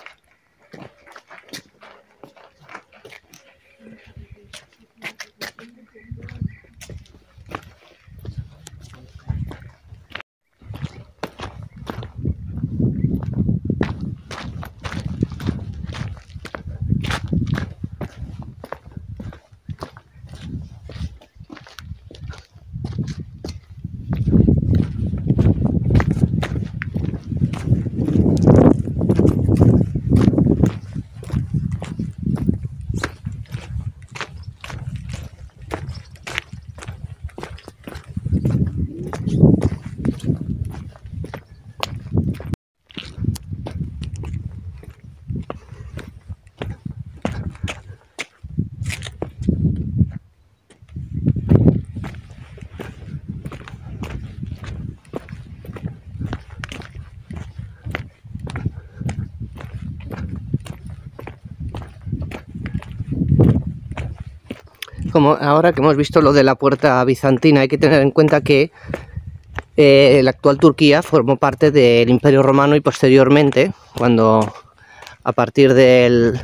Como ahora que hemos visto lo de la puerta bizantina, hay que tener en cuenta que la actual Turquía formó parte del Imperio Romano y posteriormente, cuando a partir del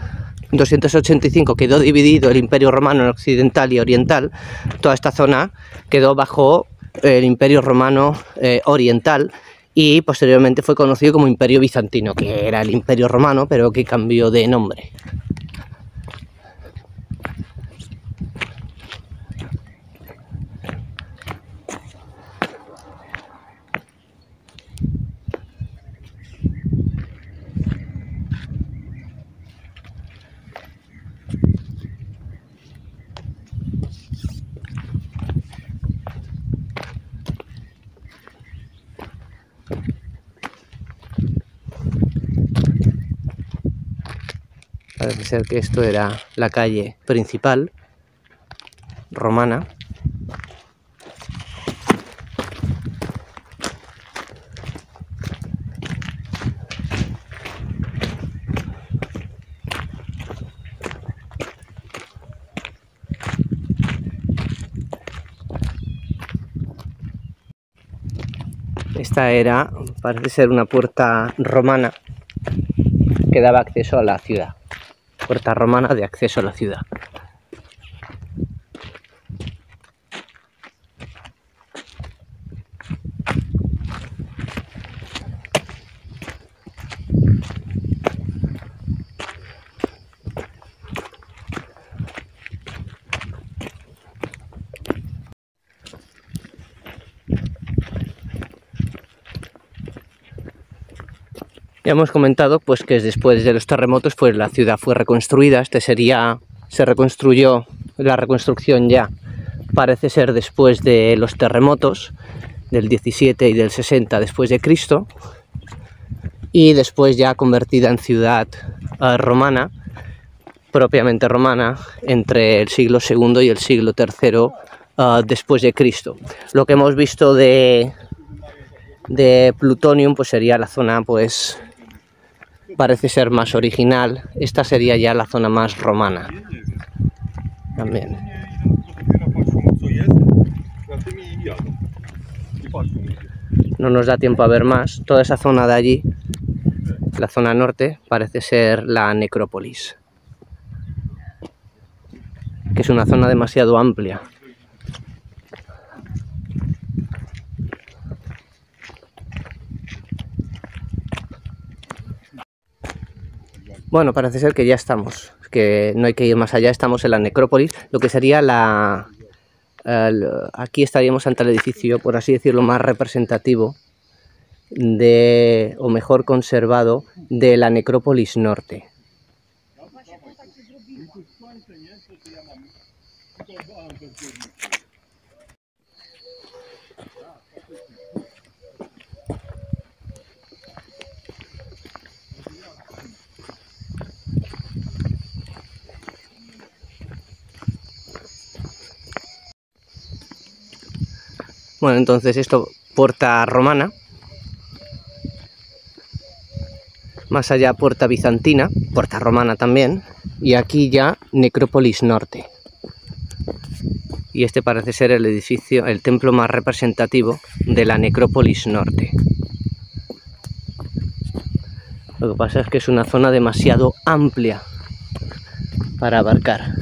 285 quedó dividido el Imperio Romano en occidental y oriental, toda esta zona quedó bajo el Imperio Romano oriental y posteriormente fue conocido como Imperio Bizantino, que era el Imperio Romano, pero que cambió de nombre. Parece ser que esto era la calle principal romana. Esta era, parece ser, una puerta romana que daba acceso a la ciudad. Puerta romana de acceso a la ciudad. Ya hemos comentado pues que después de los terremotos pues la ciudad fue reconstruida. Se reconstruyó, la reconstrucción ya parece ser después de los terremotos del 17 y del 60 después de Cristo, y después ya convertida en ciudad romana, propiamente romana, entre el siglo II y el siglo III después de Cristo. Lo que hemos visto de Plutonium pues sería la zona, pues parece ser más original. Esta sería ya la zona más romana también. No nos da tiempo a ver más. Toda esa zona de allí, la zona norte, parece ser la necrópolis, que es una zona demasiado amplia. Bueno, parece ser que ya estamos, que no hay que ir más allá, estamos en la necrópolis, lo que sería aquí estaríamos ante el edificio, por así decirlo, más representativo o mejor conservado de la necrópolis norte. Bueno, entonces esto, puerta romana, más allá puerta bizantina, puerta romana también, y aquí ya necrópolis norte. Y este parece ser el edificio, el templo más representativo de la necrópolis norte. Lo que pasa es que es una zona demasiado amplia para abarcar.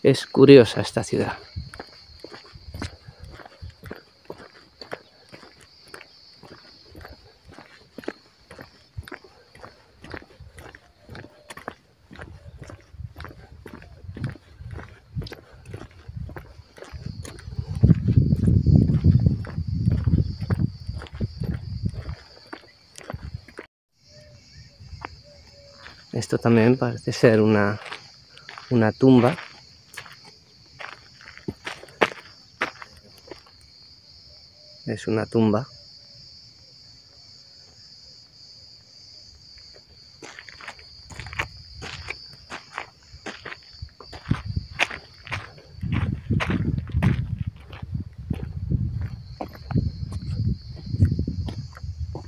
Es curiosa esta ciudad. Esto también parece ser una tumba. Es una tumba.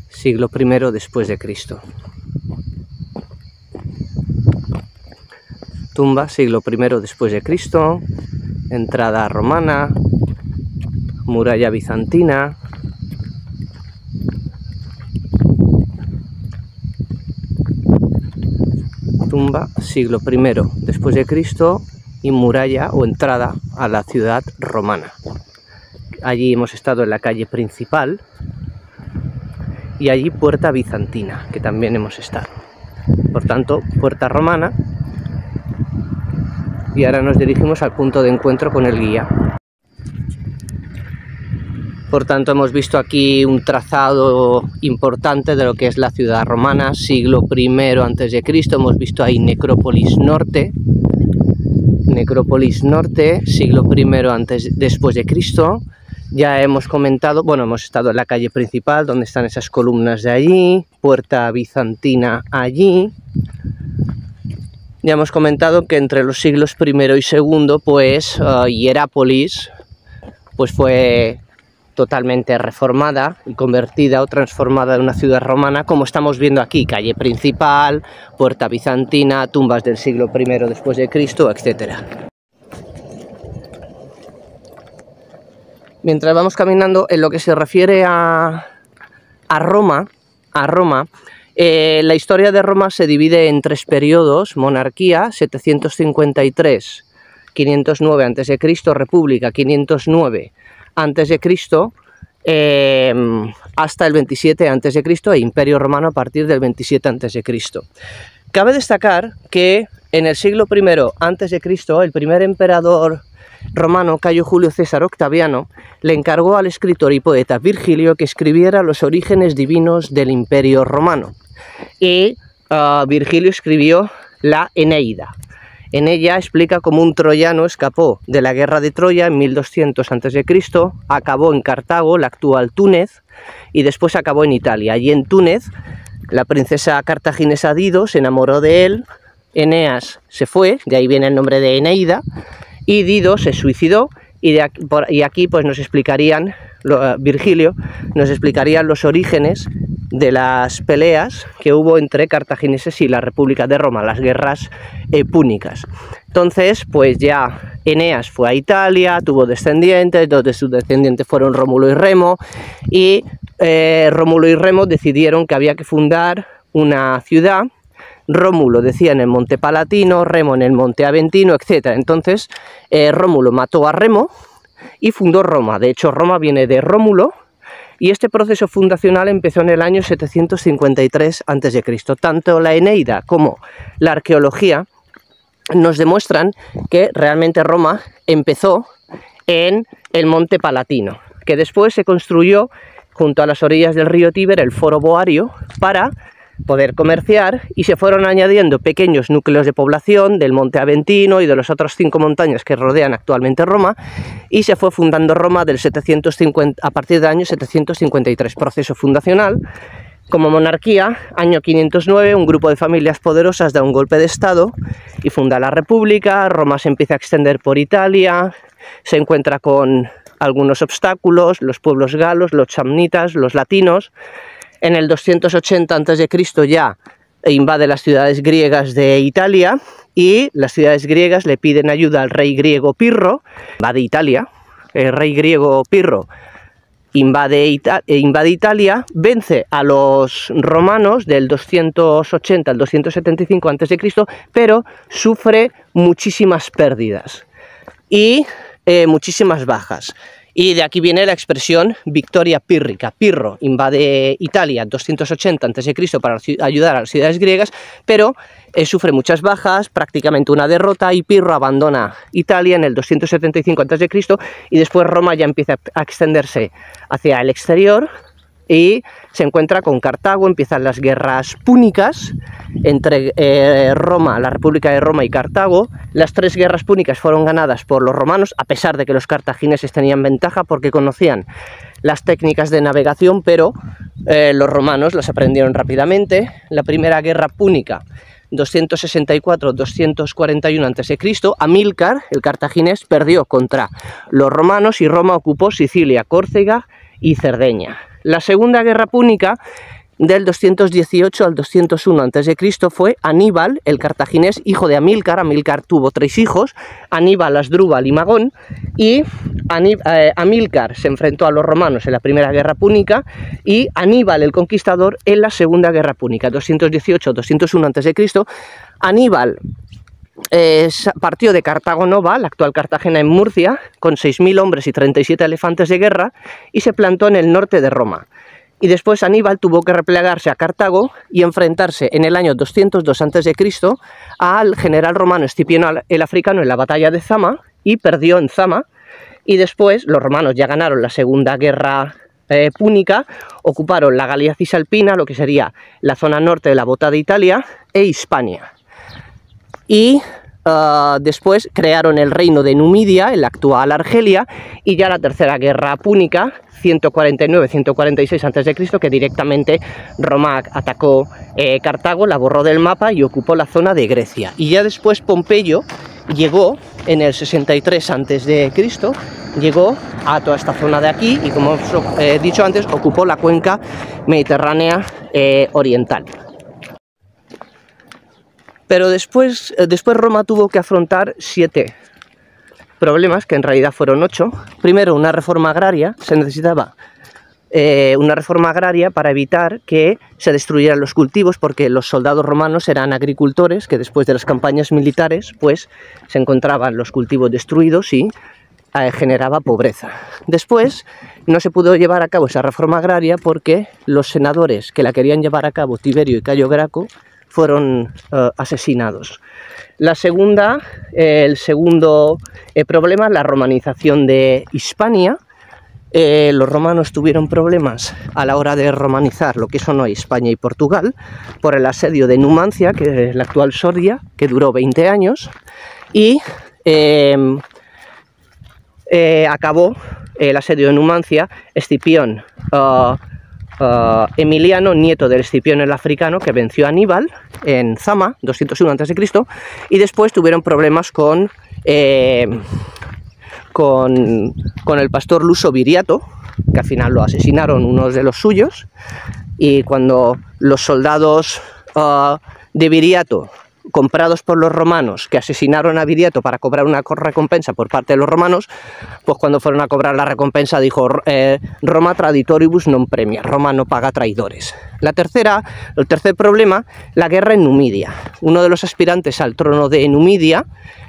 Siglo I después de Cristo. Tumba, siglo I después de Cristo, entrada romana, muralla bizantina. tumba, siglo I después de Cristo, y muralla o entrada a la ciudad romana. Allí hemos estado en la calle principal y allí puerta bizantina, que también hemos estado. Por tanto, puerta romana, y ahora nos dirigimos al punto de encuentro con el guía. Por tanto, hemos visto aquí un trazado importante de lo que es la ciudad romana, siglo I a.C. Hemos visto ahí Necrópolis Norte, siglo I después de Cristo. Ya hemos comentado, bueno, hemos estado en la calle principal, donde están esas columnas de allí, puerta bizantina allí. Ya hemos comentado que entre los siglos I y II, pues Hierápolis pues fue totalmente reformada y convertida o transformada en una ciudad romana, como estamos viendo aquí, calle principal, puerta bizantina, tumbas del siglo I después de Cristo, etc. Mientras vamos caminando, en lo que se refiere a Roma, la historia de Roma se divide en 3 periodos: monarquía, 753-509 a.C., república, 509 a.C., hasta el 27 a.C. e Imperio Romano a partir del 27 a.C. Cabe destacar que en el siglo I a.C., el primer emperador romano, Cayo Julio César Octaviano, le encargó al escritor y poeta Virgilio que escribiera los orígenes divinos del Imperio Romano. Y Virgilio escribió la Eneida. En ella explica cómo un troyano escapó de la guerra de Troya en 1200 a.C., acabó en Cartago, la actual Túnez, y después acabó en Italia. Allí en Túnez, la princesa cartaginesa Dido se enamoró de él, Eneas se fue, de ahí viene el nombre de Eneida, y Dido se suicidó, y aquí pues nos explicarían, Virgilio nos explicaría los orígenes de las peleas que hubo entre cartagineses y la República de Roma, las guerras púnicas. Entonces, pues ya Eneas fue a Italia, tuvo descendientes, 2 de sus descendientes fueron Rómulo y Remo, y Rómulo y Remo decidieron que había que fundar una ciudad. Rómulo decía en el Monte Palatino, Remo en el Monte Aventino, etc. Entonces, Rómulo mató a Remo y fundó Roma. De hecho, Roma viene de Rómulo, y este proceso fundacional empezó en el año 753 a.C. Tanto la Eneida como la arqueología nos demuestran que realmente Roma empezó en el Monte Palatino, que después se construyó junto a las orillas del río Tíber el Foro Boario para poder comerciar, y se fueron añadiendo pequeños núcleos de población del Monte Aventino y de las otras 5 montañas que rodean actualmente Roma, y se fue fundando Roma a partir del año 753, proceso fundacional. Como monarquía, año 509, un grupo de familias poderosas da un golpe de estado y funda la república. Roma se empieza a extender por Italia, se encuentra con algunos obstáculos, los pueblos galos, los samnitas, los latinos. En el 280 a.C. ya invade las ciudades griegas de Italia, y las ciudades griegas le piden ayuda al rey griego Pirro, invade Italia. El rey griego Pirro invade Italia, vence a los romanos del 280 al 275 a.C., pero sufre muchísimas pérdidas y muchísimas bajas. Y de aquí viene la expresión victoria pírrica. Pirro invade Italia en 280 a.C. para ayudar a las ciudades griegas, pero sufre muchas bajas, prácticamente una derrota, y Pirro abandona Italia en el 275 a.C. y después Roma ya empieza a extenderse hacia el exterior y se encuentra con Cartago. Empiezan las guerras púnicas entre Roma, la República de Roma y Cartago. Las 3 guerras púnicas fueron ganadas por los romanos, a pesar de que los cartagineses tenían ventaja porque conocían las técnicas de navegación, pero los romanos las aprendieron rápidamente. La primera guerra púnica, 264-241 a.C., Amílcar, el cartaginés, perdió contra los romanos y Roma ocupó Sicilia, Córcega y Cerdeña. La segunda guerra púnica, del 218 al 201 a.C., fue Aníbal, el cartaginés, hijo de Amílcar. Amílcar tuvo 3 hijos, Aníbal, Asdrúbal y Magón, y Amílcar se enfrentó a los romanos en la primera guerra púnica y Aníbal el Conquistador en la segunda guerra púnica, 218-201 a.C. Aníbal partió de Cartago Nova, la actual Cartagena en Murcia, con 6.000 hombres y 37 elefantes de guerra, y se plantó en el norte de Roma. Y después Aníbal tuvo que replegarse a Cartago y enfrentarse en el año 202 a.C. al general romano Escipión el Africano en la batalla de Zama, y perdió en Zama. Y después los romanos ya ganaron la segunda guerra púnica, ocuparon la Galia Cisalpina, lo que sería la zona norte de la bota de Italia, e Hispania. Y después crearon el reino de Numidia, en la actual Argelia, y ya la tercera guerra púnica, 149-146 a.C., que directamente Roma atacó Cartago, la borró del mapa y ocupó la zona de Grecia. Y ya después Pompeyo llegó en el 63 a.C., llegó a toda esta zona de aquí y, como os he dicho antes, ocupó la cuenca mediterránea oriental. Pero después Roma tuvo que afrontar 7 problemas, que en realidad fueron 8. Primero, una reforma agraria. Se necesitaba una reforma agraria para evitar que se destruyeran los cultivos, porque los soldados romanos eran agricultores que después de las campañas militares pues se encontraban los cultivos destruidos y generaba pobreza. Después no se pudo llevar a cabo esa reforma agraria porque los senadores que la querían llevar a cabo, Tiberio y Cayo Graco, fueron asesinados. El segundo problema, la romanización de Hispania. Los romanos tuvieron problemas a la hora de romanizar lo que son hoy España y Portugal por el asedio de Numancia, que es la actual Soria, que duró 20 años, y acabó el asedio de Numancia Escipión Emiliano, nieto del Escipión el Africano, que venció a Aníbal en Zama, 201 a.C., y después tuvieron problemas con el pastor luso Viriato, que al final lo asesinaron unos de los suyos, y cuando los soldados de Viriato, comprados por los romanos, que asesinaron a Viriato para cobrar una recompensa por parte de los romanos, pues cuando fueron a cobrar la recompensa dijo Roma traditoribus non premia, Roma no paga traidores. El tercer problema, la guerra en Numidia. Uno de los aspirantes al trono de Numidia,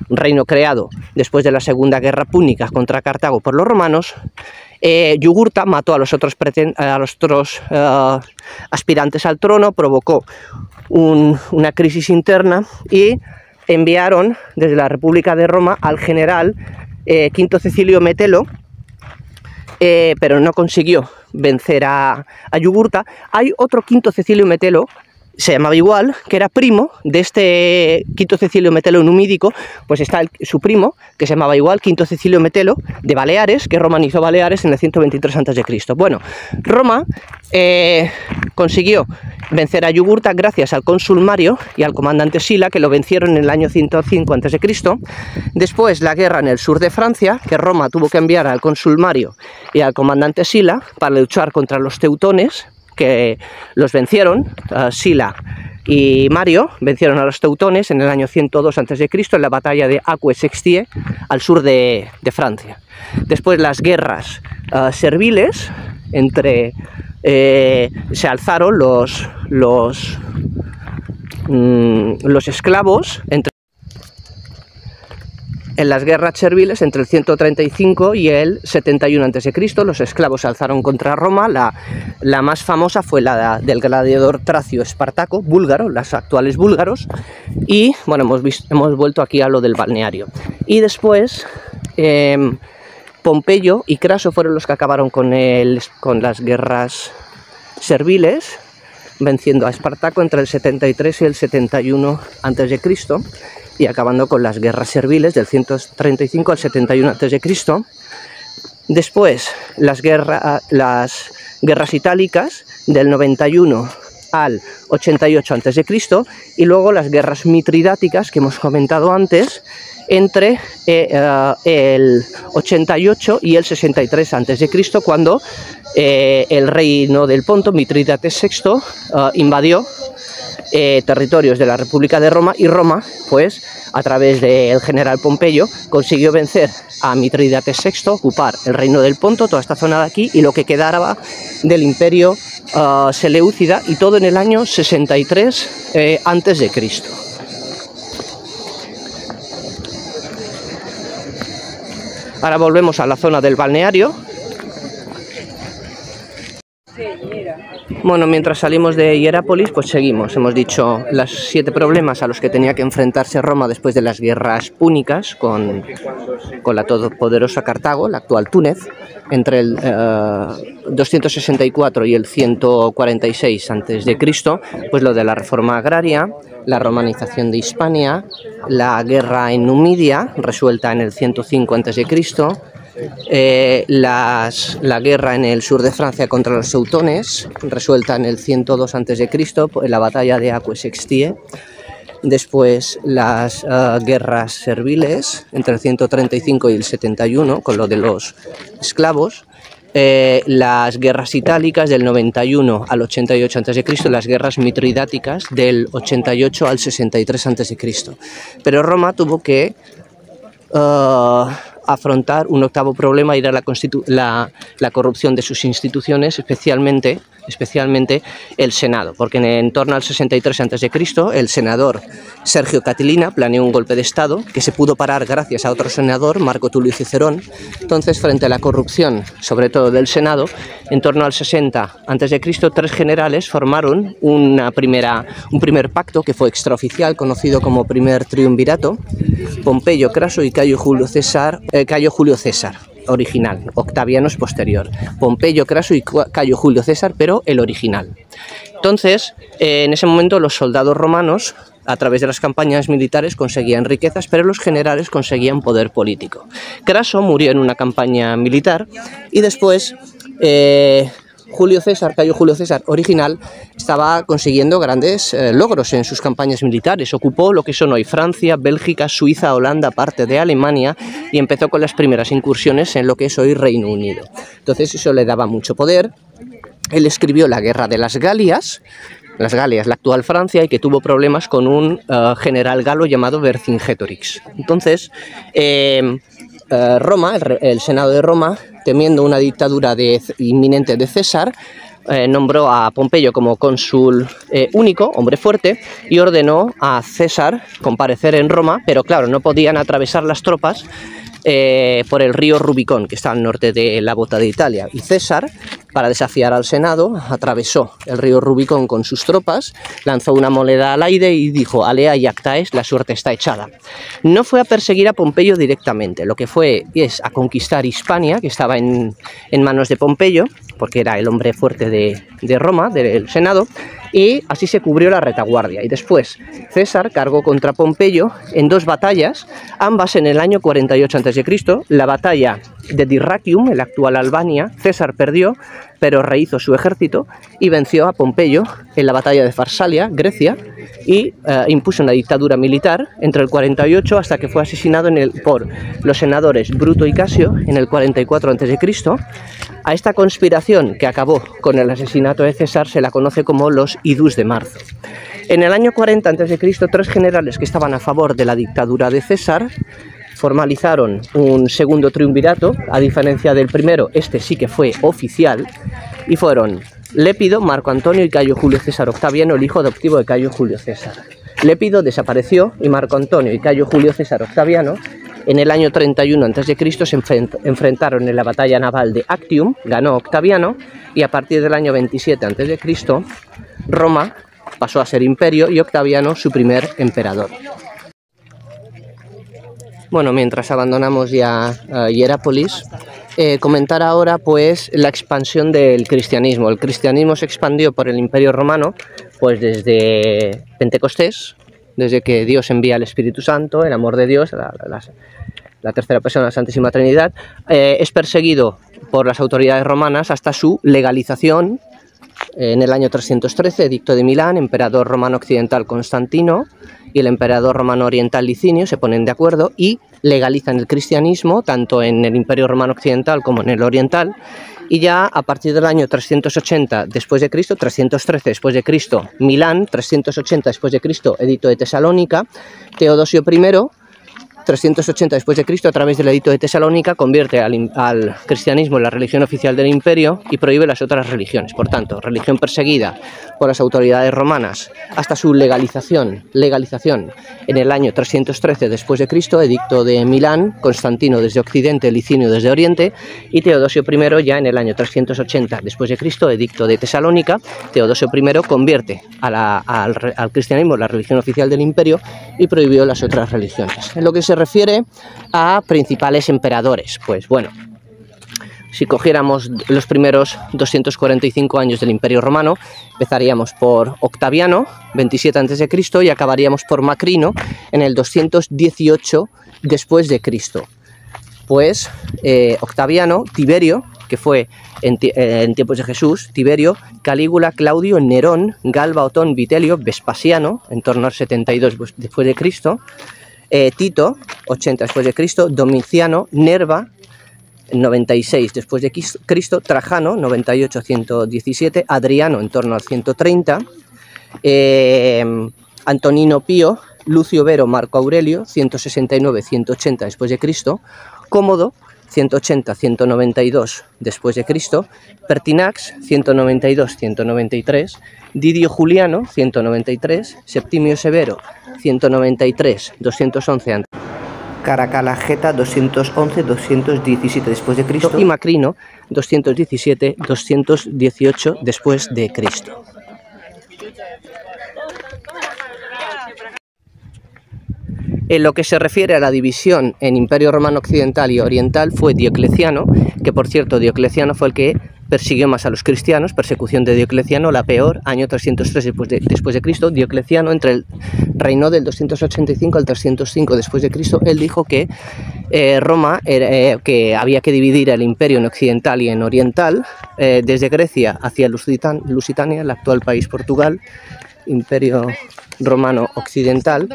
un reino creado después de la segunda guerra púnica contra Cartago por los romanos, Yugurta mató a los otros aspirantes al trono, provocó una crisis interna y enviaron desde la República de Roma al general Quinto Cecilio Metelo, pero no consiguió vencer a Yugurta. Hay otro Quinto Cecilio Metelo, se llamaba igual, que era primo de este Quinto Cecilio Metelo numídico. Pues está su primo, que se llamaba igual, Quinto Cecilio Metelo, de Baleares, que romanizó Baleares en el 123 a.C. Bueno, Roma consiguió vencer a Yugurta gracias al cónsul Mario y al comandante Sila, que lo vencieron en el año 105 a.C. Después la guerra en el sur de Francia, que Roma tuvo que enviar al cónsul Mario y al comandante Sila para luchar contra los teutones, que los vencieron. Sila y Mario vencieron a los teutones en el año 102 a.C. en la batalla de Aquaix-Sextie, al sur de Francia. Después las guerras serviles, se alzaron los esclavos en las guerras serviles entre el 135 y el 71 a.C. Los esclavos se alzaron contra Roma. La más famosa fue la del gladiador Tracio Espartaco, búlgaro, los actuales búlgaros. Y bueno, hemos vuelto aquí a lo del balneario. Y después Pompeyo y Craso fueron los que acabaron con las guerras serviles, venciendo a Espartaco entre el 73 y el 71 a.C. y acabando con las guerras serviles del 135 al 71 a.C. Después las guerras itálicas del 91 al 88 a.C. y luego las guerras mitridáticas que hemos comentado antes, entre el 88 y el 63 a.C., cuando el reino del Ponto, Mitrídates VI, invadió territorios de la República de Roma, y Roma, pues, a través del general Pompeyo, consiguió vencer a Mitrídates VI, ocupar el reino del Ponto, toda esta zona de aquí, y lo que quedaba del imperio Seleucida, y todo en el año 63 a.C. Ahora volvemos a la zona del balneario. Bueno, mientras salimos de Hierápolis, pues seguimos. Hemos dicho los 7 problemas a los que tenía que enfrentarse Roma después de las guerras púnicas con la todopoderosa Cartago, la actual Túnez, entre el 264 y el 146 a.C., pues lo de la reforma agraria, la romanización de Hispania, la guerra en Numidia, resuelta en el 105 a.C., la guerra en el sur de Francia contra los teutones, resuelta en el 102 a.C., en la batalla de Aquae Sextiae. Después las guerras serviles entre el 135 y el 71, con lo de los esclavos. Las guerras itálicas del 91 al 88 a.C., las guerras mitridáticas del 88 al 63 a.C. Pero Roma tuvo que afrontar un octavo problema, y era la corrupción de sus instituciones, especialmente el Senado, porque en torno al 63 a.C. el senador Sergio Catilina planeó un golpe de Estado que se pudo parar gracias a otro senador, Marco Tulio Cicerón. Entonces, frente a la corrupción, sobre todo del Senado, en torno al 60 a.C., 3 generales formaron un primer pacto que fue extraoficial, conocido como primer triunvirato: Pompeyo, Craso y Cayo Julio César original. Octaviano es posterior. Pompeyo, Craso y Cayo Julio César, pero el original. Entonces, en ese momento los soldados romanos, a través de las campañas militares, conseguían riquezas, pero los generales conseguían poder político. Craso murió en una campaña militar, y después Cayo Julio César original, estaba consiguiendo grandes logros en sus campañas militares. Ocupó lo que son hoy Francia, Bélgica, Suiza, Holanda, parte de Alemania, y empezó con las primeras incursiones en lo que es hoy Reino Unido. Entonces eso le daba mucho poder. Él escribió la Guerra de las Galias, la actual Francia, y que tuvo problemas con un general galo llamado Vercingetorix. Entonces, Roma, el Senado de Roma, temiendo una dictadura inminente de César, nombró a Pompeyo como cónsul único, hombre fuerte, y ordenó a César comparecer en Roma, pero claro, no podían atravesar las tropas por el río Rubicón, que está al norte de la bota de Italia. Y César, para desafiar al Senado, atravesó el río Rubicón con sus tropas, lanzó una moneda al aire y dijo: alea iactaes, la suerte está echada. No fue a perseguir a Pompeyo directamente, lo que fue es a conquistar Hispania, que estaba en manos de Pompeyo, porque era el hombre fuerte de Roma, del Senado, y así se cubrió la retaguardia. Y después César cargó contra Pompeyo en 2 batallas, ambas en el año 48 a.C. La batalla de Dyrrachium, en la actual Albania, César perdió, pero rehizo su ejército y venció a Pompeyo en la batalla de Farsalia, Grecia, y impuso una dictadura militar entre el 48 hasta que fue asesinado por los senadores Bruto y Casio en el 44 a.C. A esta conspiración, que acabó con el asesinato de César, se la conoce como los Idus de Marzo. En el año 40 a.C., 3 generales que estaban a favor de la dictadura de César formalizaron un segundo triunvirato. A diferencia del primero, este sí que fue oficial, y fueron Lépido, Marco Antonio y Cayo Julio César Octaviano, el hijo adoptivo de Cayo Julio César. Lépido desapareció y Marco Antonio y Cayo Julio César Octaviano, en el año 31 a.C., se enfrentaron en la batalla naval de Actium, ganó Octaviano, y a partir del año 27 a.C., Roma pasó a ser imperio y Octaviano su primer emperador. Bueno, mientras abandonamos ya Hierápolis, comentar ahora pues la expansión del cristianismo. El cristianismo se expandió por el Imperio Romano pues desde Pentecostés, desde que Dios envía el Espíritu Santo, el amor de Dios, la tercera persona de la Santísima Trinidad. Es perseguido por las autoridades romanas hasta su legalización en el año 313, edicto de Milán, emperador romano occidental Constantino y el emperador romano oriental Licinio se ponen de acuerdo y legalizan el cristianismo tanto en el Imperio Romano Occidental como en el Oriental. Y ya a partir del año 380 después de Cristo, 313 después de Cristo, Milán, 380 después de Cristo, edicto de Tesalónica, Teodosio I, 380 después de Cristo, a través del edicto de Tesalónica, convierte al cristianismo en la religión oficial del imperio y prohíbe las otras religiones. Por tanto, religión perseguida por las autoridades romanas hasta su legalización en el año 313 después de Cristo, edicto de Milán, Constantino desde Occidente, Licinio desde Oriente, y Teodosio I ya en el año 380 después de Cristo, edicto de Tesalónica. Teodosio I convierte al cristianismo en la religión oficial del imperio y prohibió las otras religiones. En lo que se refiere a principales emperadores, pues bueno, si cogiéramos los primeros 245 años del Imperio Romano, empezaríamos por Octaviano, 27 a.C., y acabaríamos por Macrino en el 218 después de Cristo. Pues Octaviano, Tiberio, que fue en tiempos de Jesús, Tiberio, Calígula, Claudio, Nerón, Galba, Otón, Vitelio, Vespasiano, en torno al 72 después de Cristo, Tito, 80 después de Cristo, Domiciano, Nerva, 96 después de Cristo, Trajano, 98-117, Adriano, en torno al 130, Antonino Pío, Lucio Vero, Marco Aurelio, 169-180 después de Cristo, Cómodo, 180-192 después de Cristo, Pertinax, 192-193, Didio Juliano, 193, Septimio Severo, 193-211 a.C., Caracalageta, 211-217 después de Cristo, y Macrino, 217-218 después de Cristo. En lo que se refiere a la división en Imperio Romano Occidental y Oriental fue Diocleciano, que por cierto Diocleciano fue el que persiguió más a los cristianos, persecución de Diocleciano, la peor, año 303 después de Cristo. Diocleciano, entre el reinó del 285 al 305 después de Cristo, él dijo que Roma, que había que dividir el imperio en occidental y en oriental, desde Grecia hacia Lusitania, el actual país Portugal, Imperio Romano Occidental,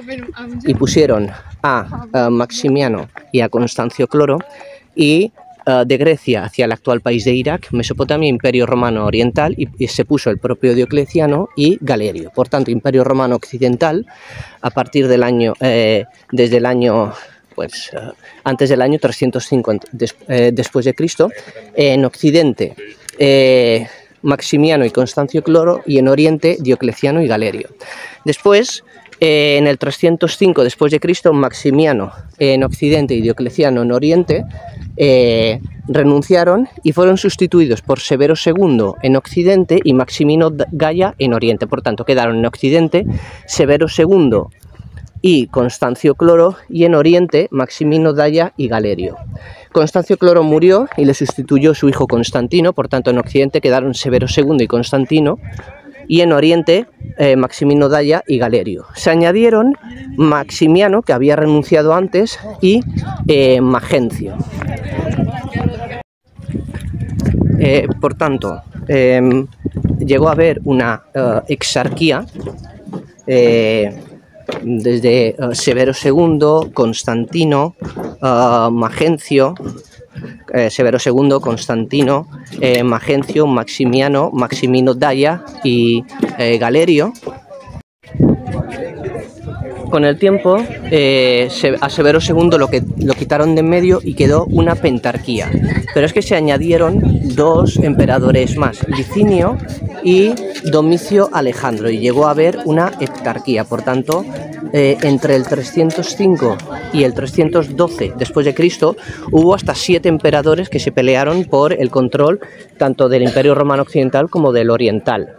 y pusieron a Maximiano y a Constancio Cloro, y de Grecia hacia el actual país de Irak, Mesopotamia, Imperio Romano Oriental, y se puso el propio Diocleciano y Galerio. Por tanto, Imperio Romano Occidental, a partir del año, desde el año, pues antes del año 305 después de Cristo, en Occidente Maximiano y Constancio Cloro, y en Oriente Diocleciano y Galerio. Después, en el 305 después de Cristo, Maximiano en Occidente y Diocleciano en Oriente renunciaron y fueron sustituidos por Severo II en Occidente y Maximino Gaya en Oriente. Por tanto, quedaron en Occidente Severo II y Constancio Cloro, y en Oriente Maximino Daya y Galerio. Constancio Cloro murió y le sustituyó su hijo Constantino. Por tanto, en Occidente quedaron Severo II y Constantino, y en Oriente Maximino Daya y Galerio. Se añadieron Maximiano, que había renunciado antes, y Magencio. Por tanto, llegó a haber una exarquía desde Severo II, Constantino, Magencio, Severo II, Constantino, Magencio, Maximiano, Maximino Daya y Galerio. Con el tiempo, a Severo II lo quitaron de en medio y quedó una pentarquía. Pero es que se añadieron dos emperadores más, Licinio y Domicio Alejandro, y llegó a haber una heptarquía. Por tanto, entre el 305 y el 312 después de Cristo hubo hasta 7 emperadores que se pelearon por el control tanto del Imperio Romano Occidental como del Oriental.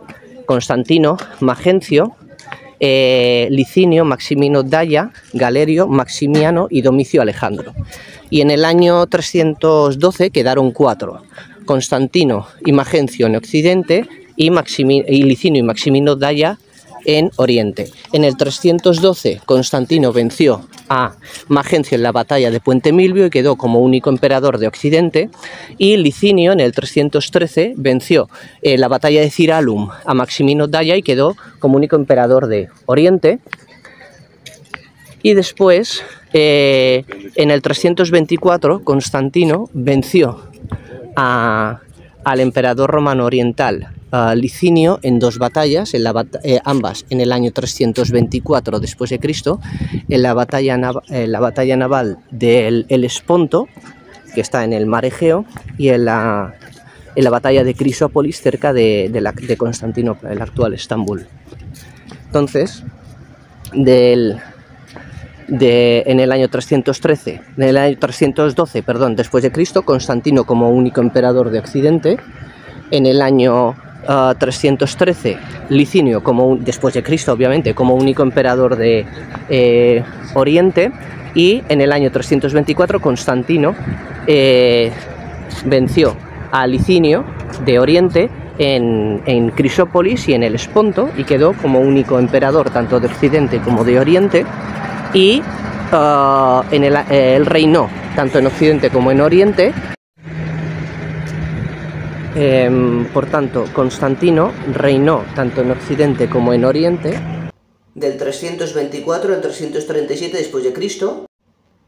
Constantino, Magencio, Licinio, Maximino Daya, Galerio, Maximiano y Domicio Alejandro. Y en el año 312 quedaron 4, Constantino y Magencio en Occidente, y Licinio y Maximino Daya en Oriente. En el 312 Constantino venció a Magencio en la batalla de Puente Milvio y quedó como único emperador de Occidente, y Licinio en el 313 venció en la batalla de Ciralum a Maximino Daia y quedó como único emperador de Oriente. Y después, en el 324, Constantino venció al emperador romano oriental Licinio en dos batallas, ambas en el año 324 después de Cristo, en la batalla naval del Helesponto, que está en el mar Egeo, y en la batalla de Crisópolis, cerca de Constantinopla, el actual Estambul. Entonces, en el año 312, después de Cristo, Constantino como único emperador de Occidente. En el año 313, Licinio, después de Cristo, obviamente, como único emperador de Oriente. Y en el año 324, Constantino venció a Licinio de Oriente en Crisópolis y en el Helesponto, y quedó como único emperador tanto de Occidente como de Oriente. Y él reinó tanto en Occidente como en Oriente. Por tanto, Constantino reinó tanto en Occidente como en Oriente del 324 al 337 después de Cristo,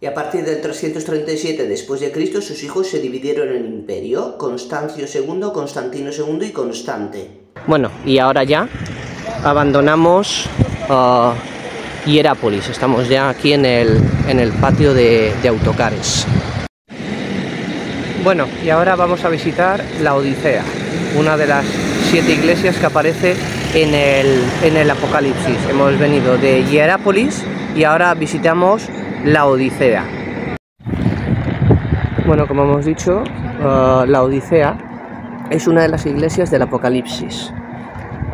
y a partir del 337 después de Cristo sus hijos se dividieron en imperio: Constancio II, Constantino II y Constante. Bueno, y ahora ya abandonamos Hierápolis, estamos ya aquí en el patio de autocares. Bueno, y ahora vamos a visitar la Odisea, una de las 7 iglesias que aparece en el Apocalipsis. Hemos venido de Hierápolis y ahora visitamos la Odisea. Bueno, como hemos dicho, la Odisea es una de las iglesias del Apocalipsis.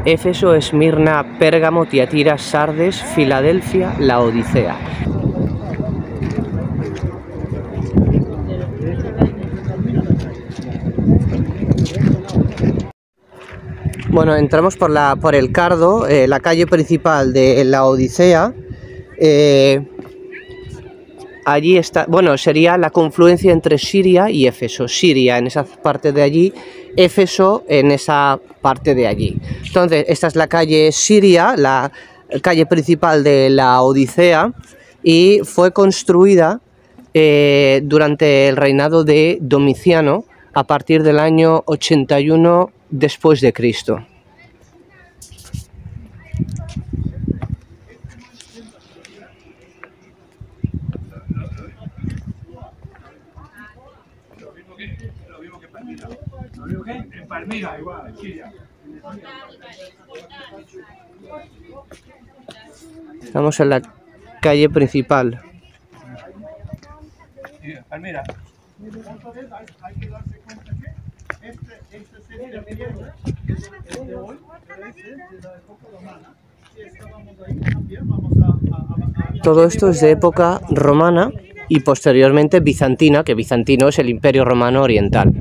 Éfeso, Esmirna, Pérgamo, Tiatira, Sardes, Filadelfia, la Odisea. Bueno, entramos por el Cardo, la calle principal de la Odisea. Allí está, bueno, sería la confluencia entre Siria y Éfeso. Siria en esa parte de allí, Éfeso en esa parte de allí. Entonces, esta es la calle Siria, la calle principal de la Odisea, y fue construida durante el reinado de Domiciano a partir del año 81 después de Cristo. En Palmira, igual, Siria. Estamos en la calle principal. Palmira. Hay que darse cuenta que este sería el piedra de hoy, pero este es de la época romana. Si estábamos ahí también, vamos a Todo esto es de época romana y posteriormente bizantina, que bizantino es el Imperio Romano Oriental.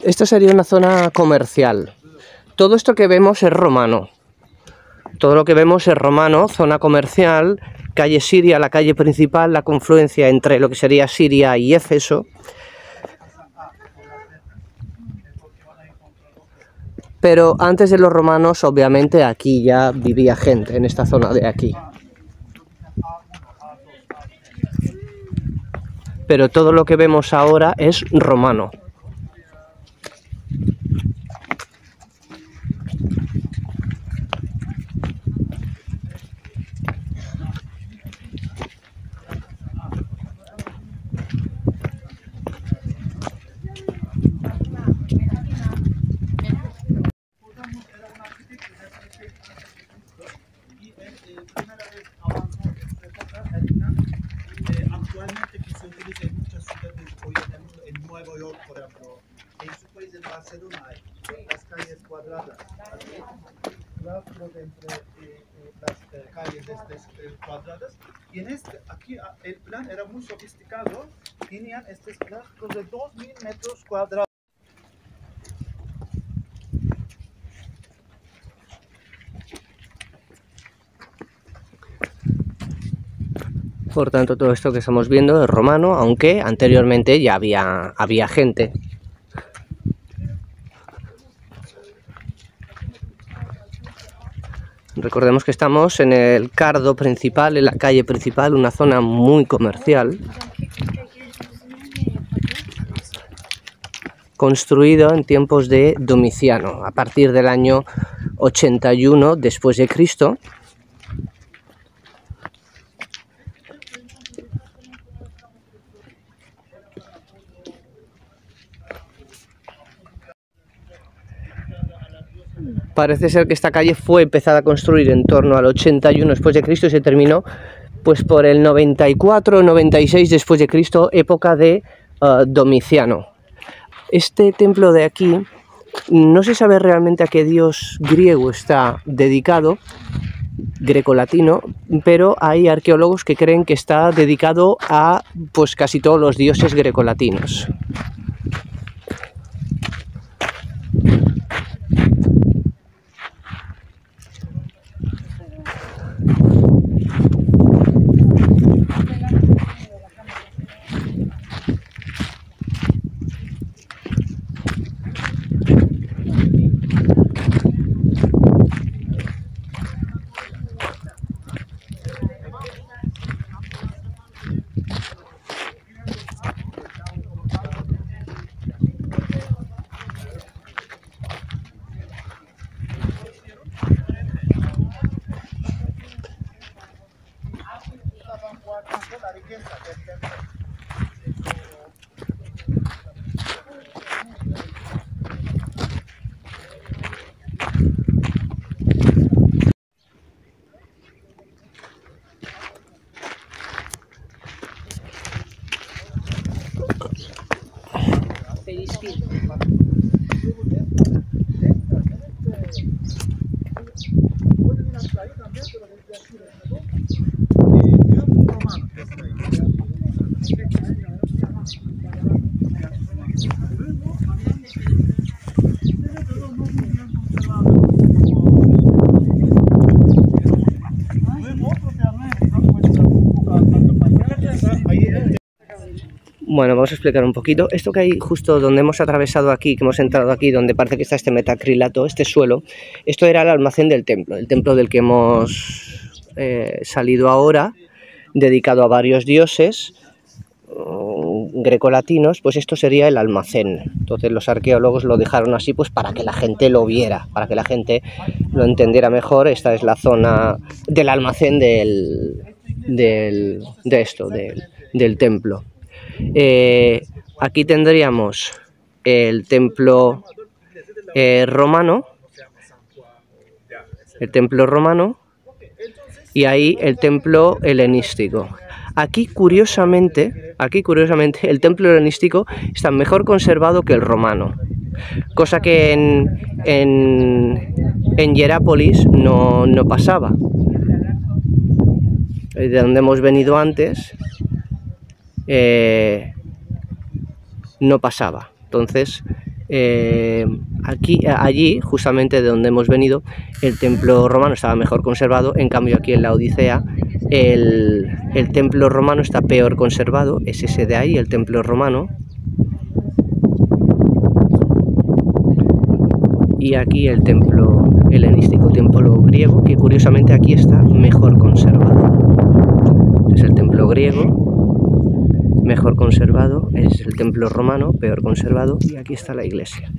Esta sería una zona comercial. Todo esto que vemos es romano. Todo lo que vemos es romano, zona comercial, calle Siria, la calle principal, la confluencia entre lo que sería Siria y Éfeso. Pero antes de los romanos, obviamente, aquí ya vivía gente, en esta zona de aquí. Pero todo lo que vemos ahora es romano. las calles cuadradas. Claustros entre las calles cuadradas. Y en aquí el plan era muy sofisticado. Tenían estos claustros de 2000 metros cuadrados. Por tanto, todo esto que estamos viendo es romano, aunque anteriormente ya había gente. Recordemos que estamos en el cardo principal, en la calle principal, una zona muy comercial, construido en tiempos de Domiciano, a partir del año 81 después de Cristo. Parece ser que esta calle fue empezada a construir en torno al 81 después de Cristo y se terminó pues por el 94 96 después de Cristo, época de Domiciano. Este templo de aquí no se sabe realmente a qué dios griego está dedicado, grecolatino, pero hay arqueólogos que creen que está dedicado a pues casi todos los dioses grecolatinos. La riqueza del templo. Bueno, vamos a explicar un poquito. Esto que hay justo donde hemos atravesado aquí, que hemos entrado aquí, donde parece que está este metacrilato, este suelo, esto era el almacén del templo, el templo del que hemos salido ahora, dedicado a varios dioses grecolatinos, pues esto sería el almacén. Entonces los arqueólogos lo dejaron así pues para que la gente lo viera, para que la gente lo entendiera mejor. Esta es la zona del almacén del templo. Aquí tendríamos el templo romano, y ahí el templo helenístico. Aquí curiosamente el templo helenístico está mejor conservado que el romano, cosa que en Hierápolis no pasaba. De donde hemos venido antes no pasaba. Entonces allí, justamente de donde hemos venido, el templo romano estaba mejor conservado. En cambio aquí en la Odisea el templo romano está peor conservado. Es ese de ahí, el templo romano. Y aquí el templo helenístico, templo griego, que curiosamente aquí está mejor conservado. Es el templo griego mejor conservado, es el templo romano peor conservado, y aquí está la iglesia.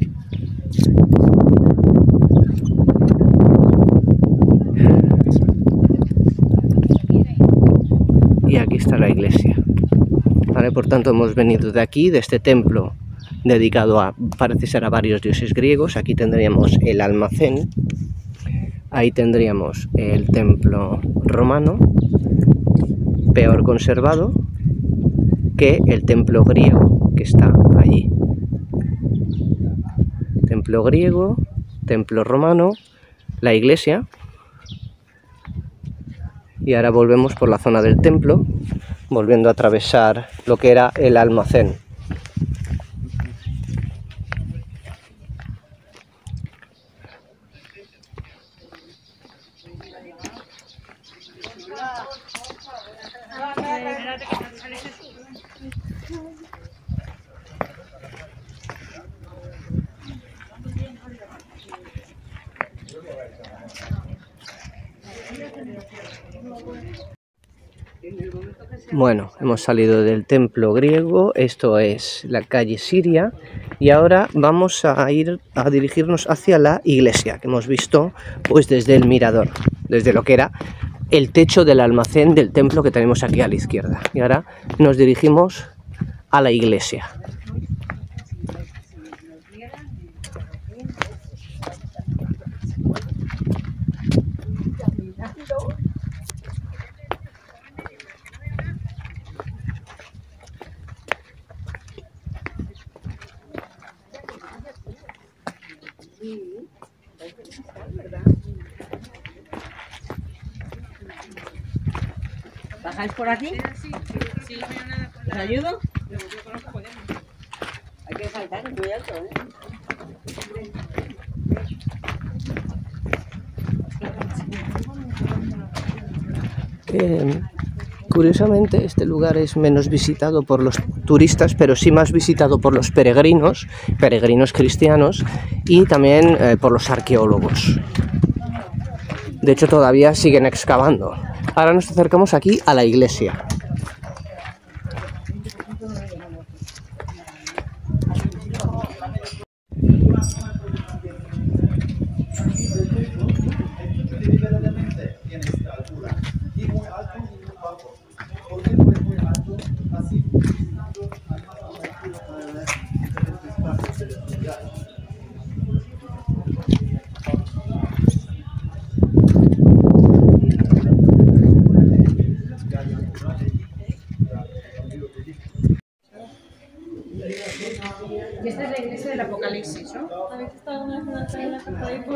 Y aquí está la iglesia. Vale, por tanto hemos venido de aquí, de este templo dedicado a, parece ser, a varios dioses griegos. Aquí tendríamos el almacén, ahí tendríamos el templo romano peor conservado que el templo griego que está allí. templo griego, templo romano, la iglesia. Y ahora volvemos por la zona del templo, volviendo a atravesar lo que era el almacén. Bueno, hemos salido del templo griego, esto es la calle Siria, y ahora vamos a dirigirnos hacia la iglesia que hemos visto pues desde el mirador, desde lo que era el techo del almacén del templo que tenemos aquí a la izquierda. Y ahora nos dirigimos a la iglesia. ¿Bajáis por aquí? Sí. ¿Os ayudo? Hay que saltar muy alto, Curiosamente, este lugar es menos visitado por los turistas, pero sí más visitado por los peregrinos cristianos y también por los arqueólogos. De hecho, todavía siguen excavando. Ahora nos acercamos aquí a la iglesia. Deliberadamente tiene esta altura, y muy alto y muy bajo. ¿Por qué muy alto? Así, visitando al más alto del espacio de la ciudad. Y esta es la iglesia del Apocalipsis, ¿no?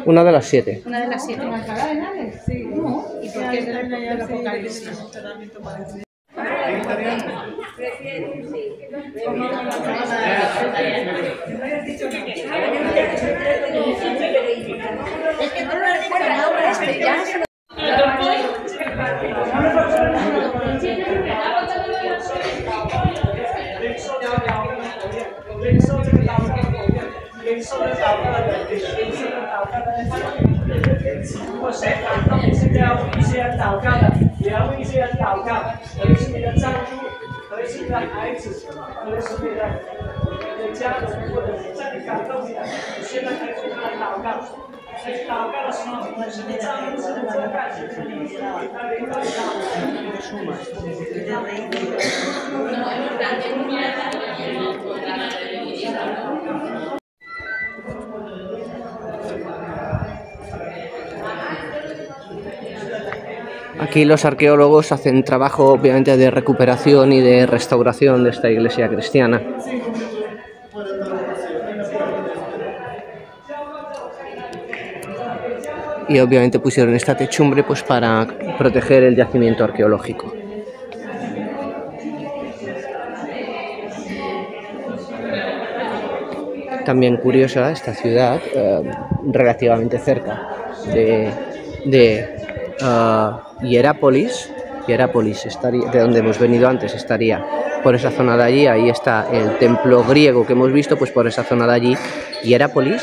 Una de las 7. Una de las 7. Sí. ¿Y por qué es del Apocalipsis? Es que no lo recuerda ahora, este ya se lo... Aquí los arqueólogos hacen trabajo obviamente de recuperación y de restauración de esta iglesia cristiana. Y obviamente pusieron esta techumbre pues para proteger el yacimiento arqueológico. También curiosa esta ciudad, relativamente cerca de Hierápolis. Hierápolis estaría, de donde hemos venido antes, estaría por esa zona de allí. Ahí está el templo griego que hemos visto, pues por esa zona de allí, Hierápolis.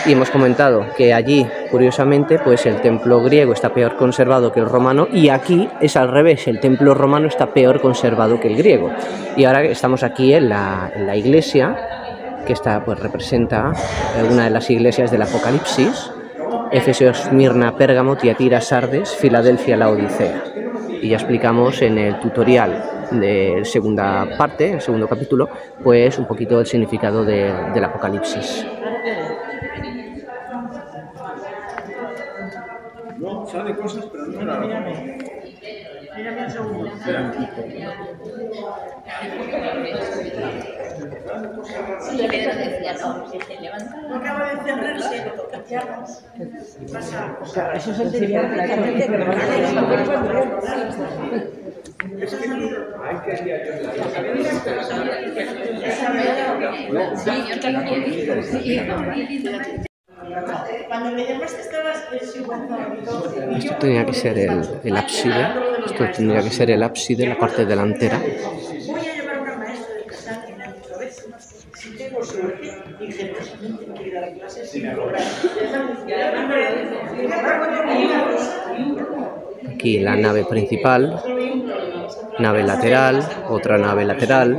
Y hemos comentado que allí, curiosamente, pues el templo griego está peor conservado que el romano, y aquí es al revés, el templo romano está peor conservado que el griego. Y ahora estamos aquí en la iglesia, que está, pues representa una de las iglesias del Apocalipsis: Éfeso, Esmirna, Pérgamo, Tiatira, Sardes, Filadelfia, la Odisea. Y ya explicamos en el tutorial de segunda parte, el segundo capítulo, pues un poquito el significado del Apocalipsis. No, sale cosas, pero no me la recuerdo. Mírame un segundo. Espera. Sí, Pedro decía, no, si se levanta. No acaba de cerrarse, lo tocamos. Pasa. Claro, eso es el prácticamente, pero van a Hay que Cuando me llamaste estabas en 50. Esto tenía que ser el ábside. Esto tendría que ser el ábside, la parte delantera. Voy a llevar una maestra de casal que me ha dicho, ¿ves? Si tengo suerte, y generosamente me quiere dar clases sin cobrar. Aquí la nave principal, nave lateral, otra nave lateral,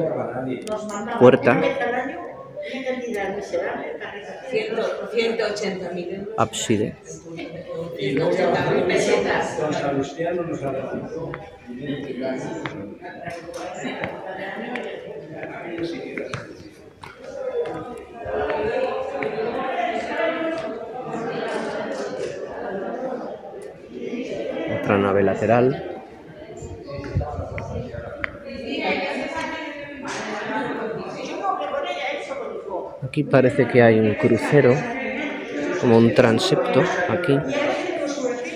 puerta, 180.000 euros. ábside. 180.000 pesetas. Don Salustiano nos ha dado. Otra nave lateral. Aquí parece que hay un crucero, como un transepto, aquí,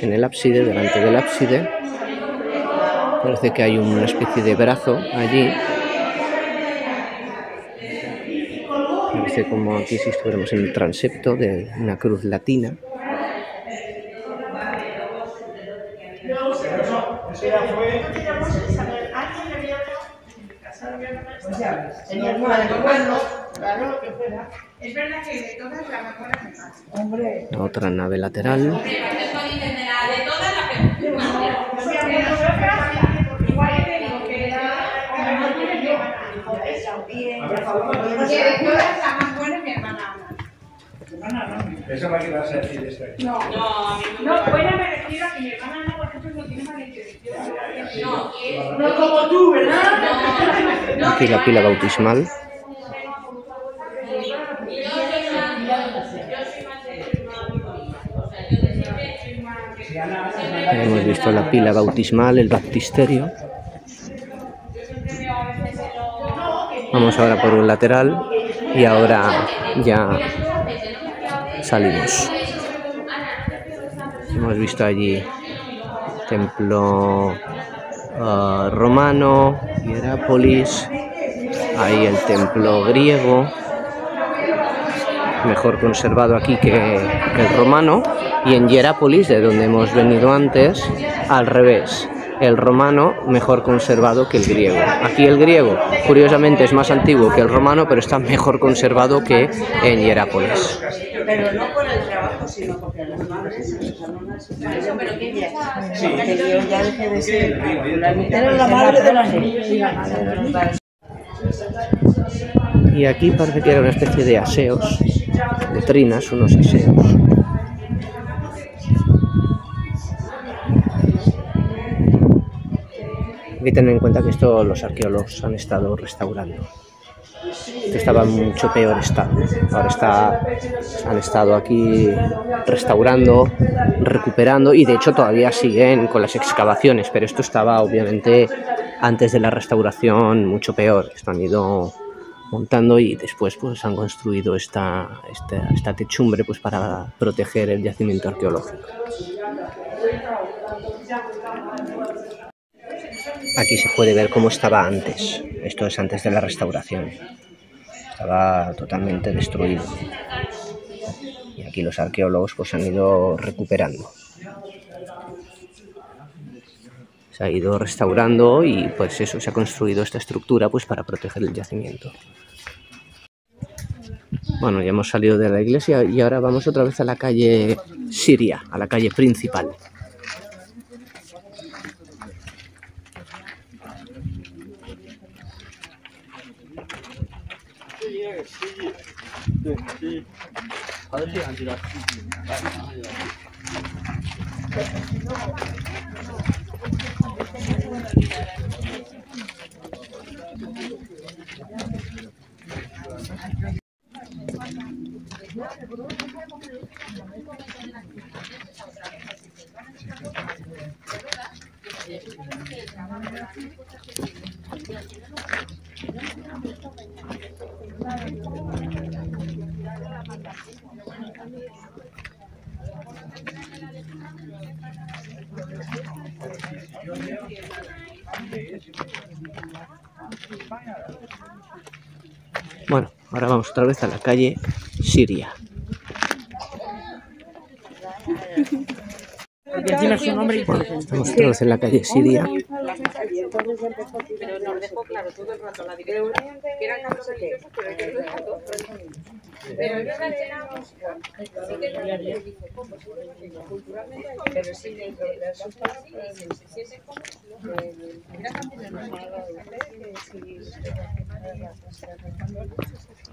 en el ábside, delante del ábside. Parece que hay una especie de brazo allí. Parece como aquí si estuviéramos en el transepto de una cruz latina. Es verdad que de todas la mejor es mejor. Hombre, La otra nave lateral. De todas la igual te digo que de todas la más buena es mi hermana Ana. Esa va a quedarse a decir esto. No, buena me refiero a que mi hermana Ana, por ejemplo, no tiene mala intención. No como tú, ¿verdad? Aquí la pila bautismal. Hemos visto la pila bautismal, el baptisterio. Vamos ahora por un lateral y ahora ya salimos. Hemos visto allí templo romano, Hierápolis, ahí el templo griego, mejor conservado aquí que el romano, y en Hierápolis, de donde hemos venido antes, al revés, el romano mejor conservado que el griego. Aquí el griego, curiosamente, es más antiguo que el romano, pero está mejor conservado que en Hierápolis. Pero no por el trabajo, sino porque las madres, sus alumnas, porque yo ya dejé de ser la madre de las niñas y la madre de los padres. Y aquí parece que era una especie de aseos, letrinas, unos aseos. Hay que tener en cuenta que esto los arqueólogos han estado restaurando. Esto estaba en mucho peor estado. Ahora han estado aquí restaurando, recuperando, y de hecho todavía siguen con las excavaciones, pero esto estaba obviamente antes de la restauración mucho peor. Esto han ido montando y después pues han construido esta techumbre pues para proteger el yacimiento arqueológico. Aquí se puede ver cómo estaba antes. Esto es antes de la restauración. Estaba totalmente destruido. Y aquí los arqueólogos pues han ido recuperando. Se ha ido restaurando y pues eso, se ha construido esta estructura pues para proteger el yacimiento. Bueno, ya hemos salido de la iglesia y ahora vamos otra vez a la calle Siria, a la calle principal. Bueno, ahora vamos otra vez a la calle Siria. Bueno, estamos otra vez en la calle Siria. Pero nos dejó claro todo el rato la dirección, que eran casos religiosos, pero que no eran dos. Pero yo la de la música, sí que lo dice, culturalmente, pero sí de las sustancias, se siente como era también el normal,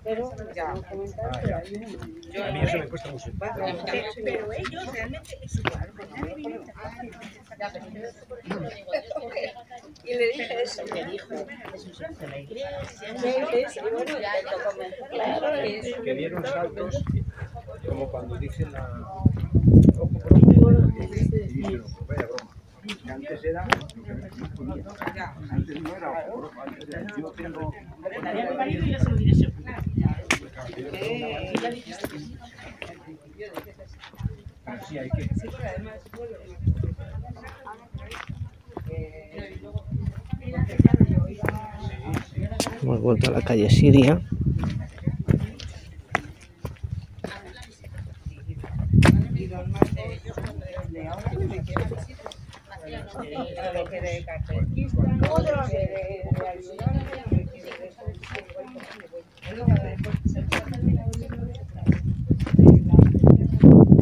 pero ya a mí eso me cuesta mucho. Pero ellos realmente es igual. Y le dije eso, me dijo, Jesús de la iglesia, bueno, ya claro, Que dieron saltos, como cuando dicen la... Ojo por ojo, y dijeron, vaya broma. Que antes era lo que me ponía. Antes no era ojo por ojo, antes era yo tengo... Mi marido y yo se lo diré siempre. Así hay que... Hemos vuelto a la calle Siria.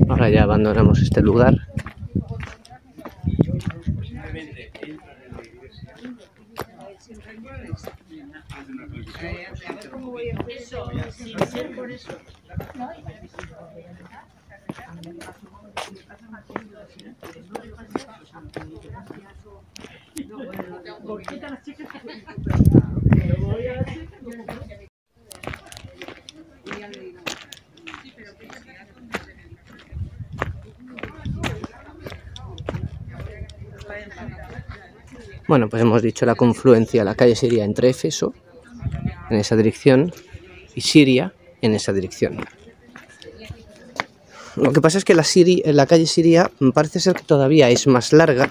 Ahora ya abandonamos este lugar. Bueno, pues hemos dicho la confluencia, la calle Siria entre Éfeso, en esa dirección, y Siria, en esa dirección. Lo que pasa es que la calle Siria parece ser que todavía es más larga,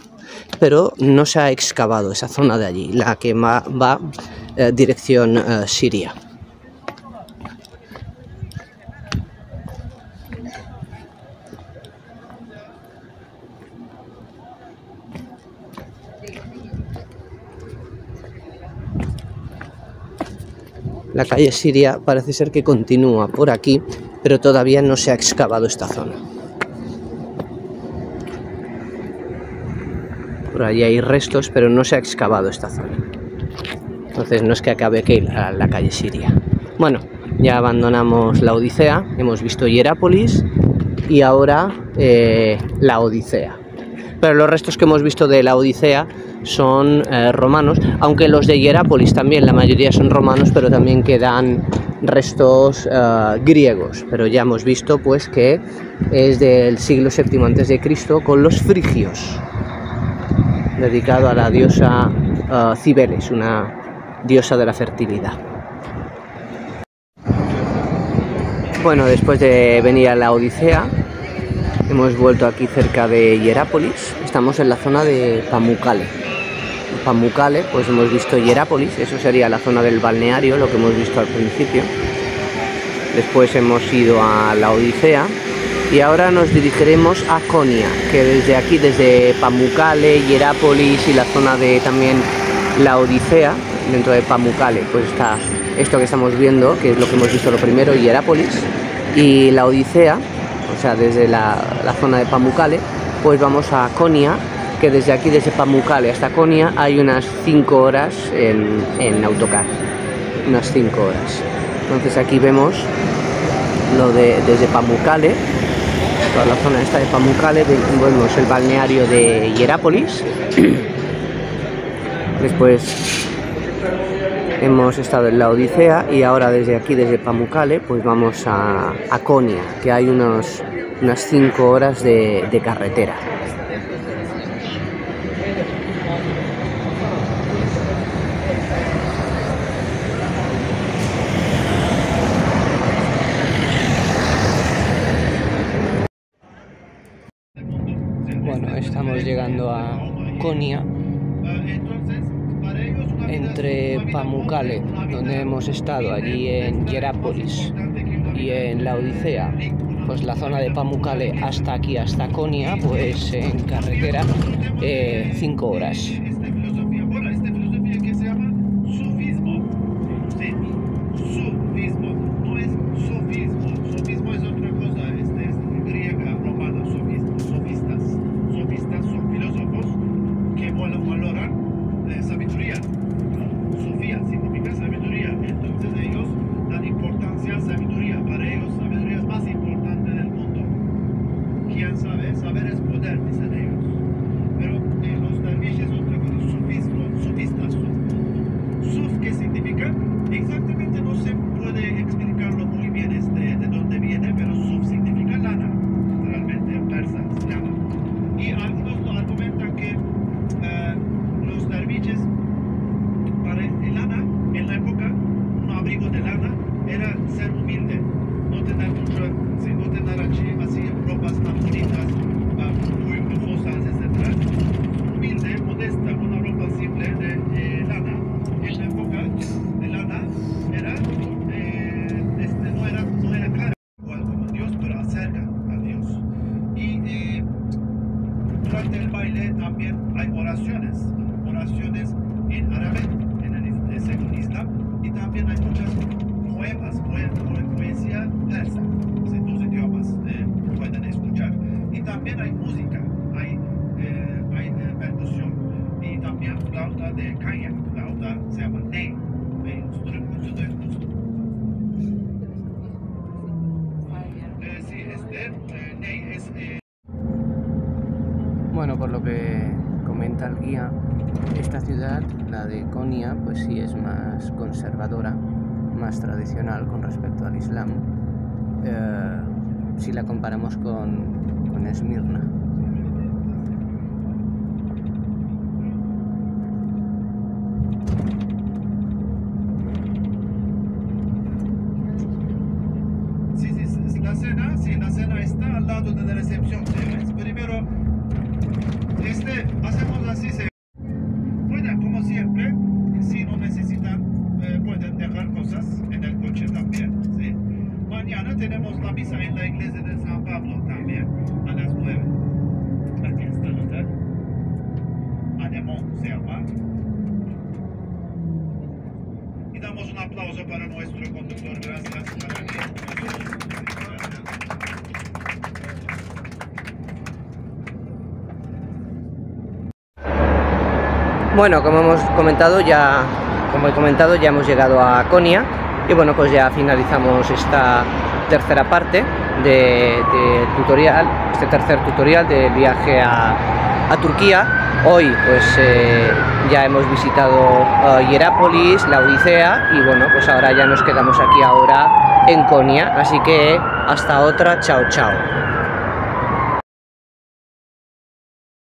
pero no se ha excavado esa zona de allí, la que va dirección Siria. La calle Siria parece ser que continúa por aquí, pero todavía no se ha excavado esta zona. Por allí hay restos, pero no se ha excavado esta zona. Entonces no es que acabe aquí la calle Siria. Bueno, ya abandonamos la Odisea, hemos visto Hierápolis y ahora la Odisea. Pero los restos que hemos visto de la Odisea son romanos, aunque los de Hierápolis también, la mayoría son romanos, pero también quedan restos griegos. Pero ya hemos visto pues que es del siglo VII a.C. con los frigios, dedicado a la diosa Cibeles, una diosa de la fertilidad. Bueno, después de venir a la Odisea, hemos vuelto aquí cerca de Hierápolis. Estamos en la zona de Pamukkale. Pamukkale, pues hemos visto Hierápolis, eso sería la zona del balneario, lo que hemos visto al principio. Después hemos ido a la Odisea y ahora nos dirigiremos a Konya, que desde aquí, desde Pamukkale, Hierápolis y la zona de también la Odisea, dentro de Pamukkale, pues está esto que estamos viendo, que es lo que hemos visto lo primero, Hierápolis, y la Odisea, o sea, desde la zona de Pamukkale, pues vamos a Konya, que desde aquí, desde Pamukkale hasta Konya, hay unas 5 horas en autocar, unas 5 horas. Entonces aquí vemos lo desde Pamukkale, toda la zona esta de Pamukkale, vemos el balneario de Hierápolis. Después hemos estado en la Odisea y ahora desde aquí, desde Pamukkale, pues vamos a Konya, que hay unas 5 horas de carretera. Bueno, estamos llegando a Konya, entre Pamukkale, donde hemos estado allí en Hierapolis, y en la Odisea, pues la zona de Pamukkale hasta aquí, hasta Konya, pues en carretera 5 horas. Saber es poder, dicen ellos. Pero los derviches otra cosa, sufistas. Suf, ¿qué significa? Exactamente no se puede explicarlo muy bien de dónde viene, pero suf significa lana, realmente en persa se llama. Y algunos lo argumentan que los derviches, para el lana, en la época, un abrigo de lana era ser humilde, no tener mucho, no tener así ropas tan bonitas, muy lujosas, etc. Humilde, modesta, una ropa simple de lana. En la época de lana era, no era clara igual como Dios, pero acerca a Dios. Y durante el baile también hay oraciones en árabe, según Islam, y también hay muchas poemas, poesía persa, en dos idiomas pueden escuchar. Y también hay música, hay percusión, y también flauta de caña, flauta se llama ney, instrumento de gusto. Sí, ney es... Bueno, por lo que comenta el guía, esta ciudad, la de Konya, pues sí es más conservadora, más tradicional con respecto al Islam, si la comparamos con Esmirna. Sí, la cena está al lado de la recepción. Primero, hacemos así, pueden, como siempre, si no necesitan, pueden dejar cosas en el coche también, ¿sí? Mañana tenemos la misa en la iglesia de San Pablo también, a las 9. Aquí está el hotel. Anemón se llama. Y damos un aplauso para nuestro conductor. Gracias. Bueno, como he comentado, ya hemos llegado a Konya y bueno, pues ya finalizamos esta tercera parte de tutorial, este tercer tutorial del viaje a Turquía. Hoy pues ya hemos visitado Hierapolis, la Odisea, y bueno, pues ahora ya nos quedamos aquí ahora en Konya, así que hasta otra, chao chao.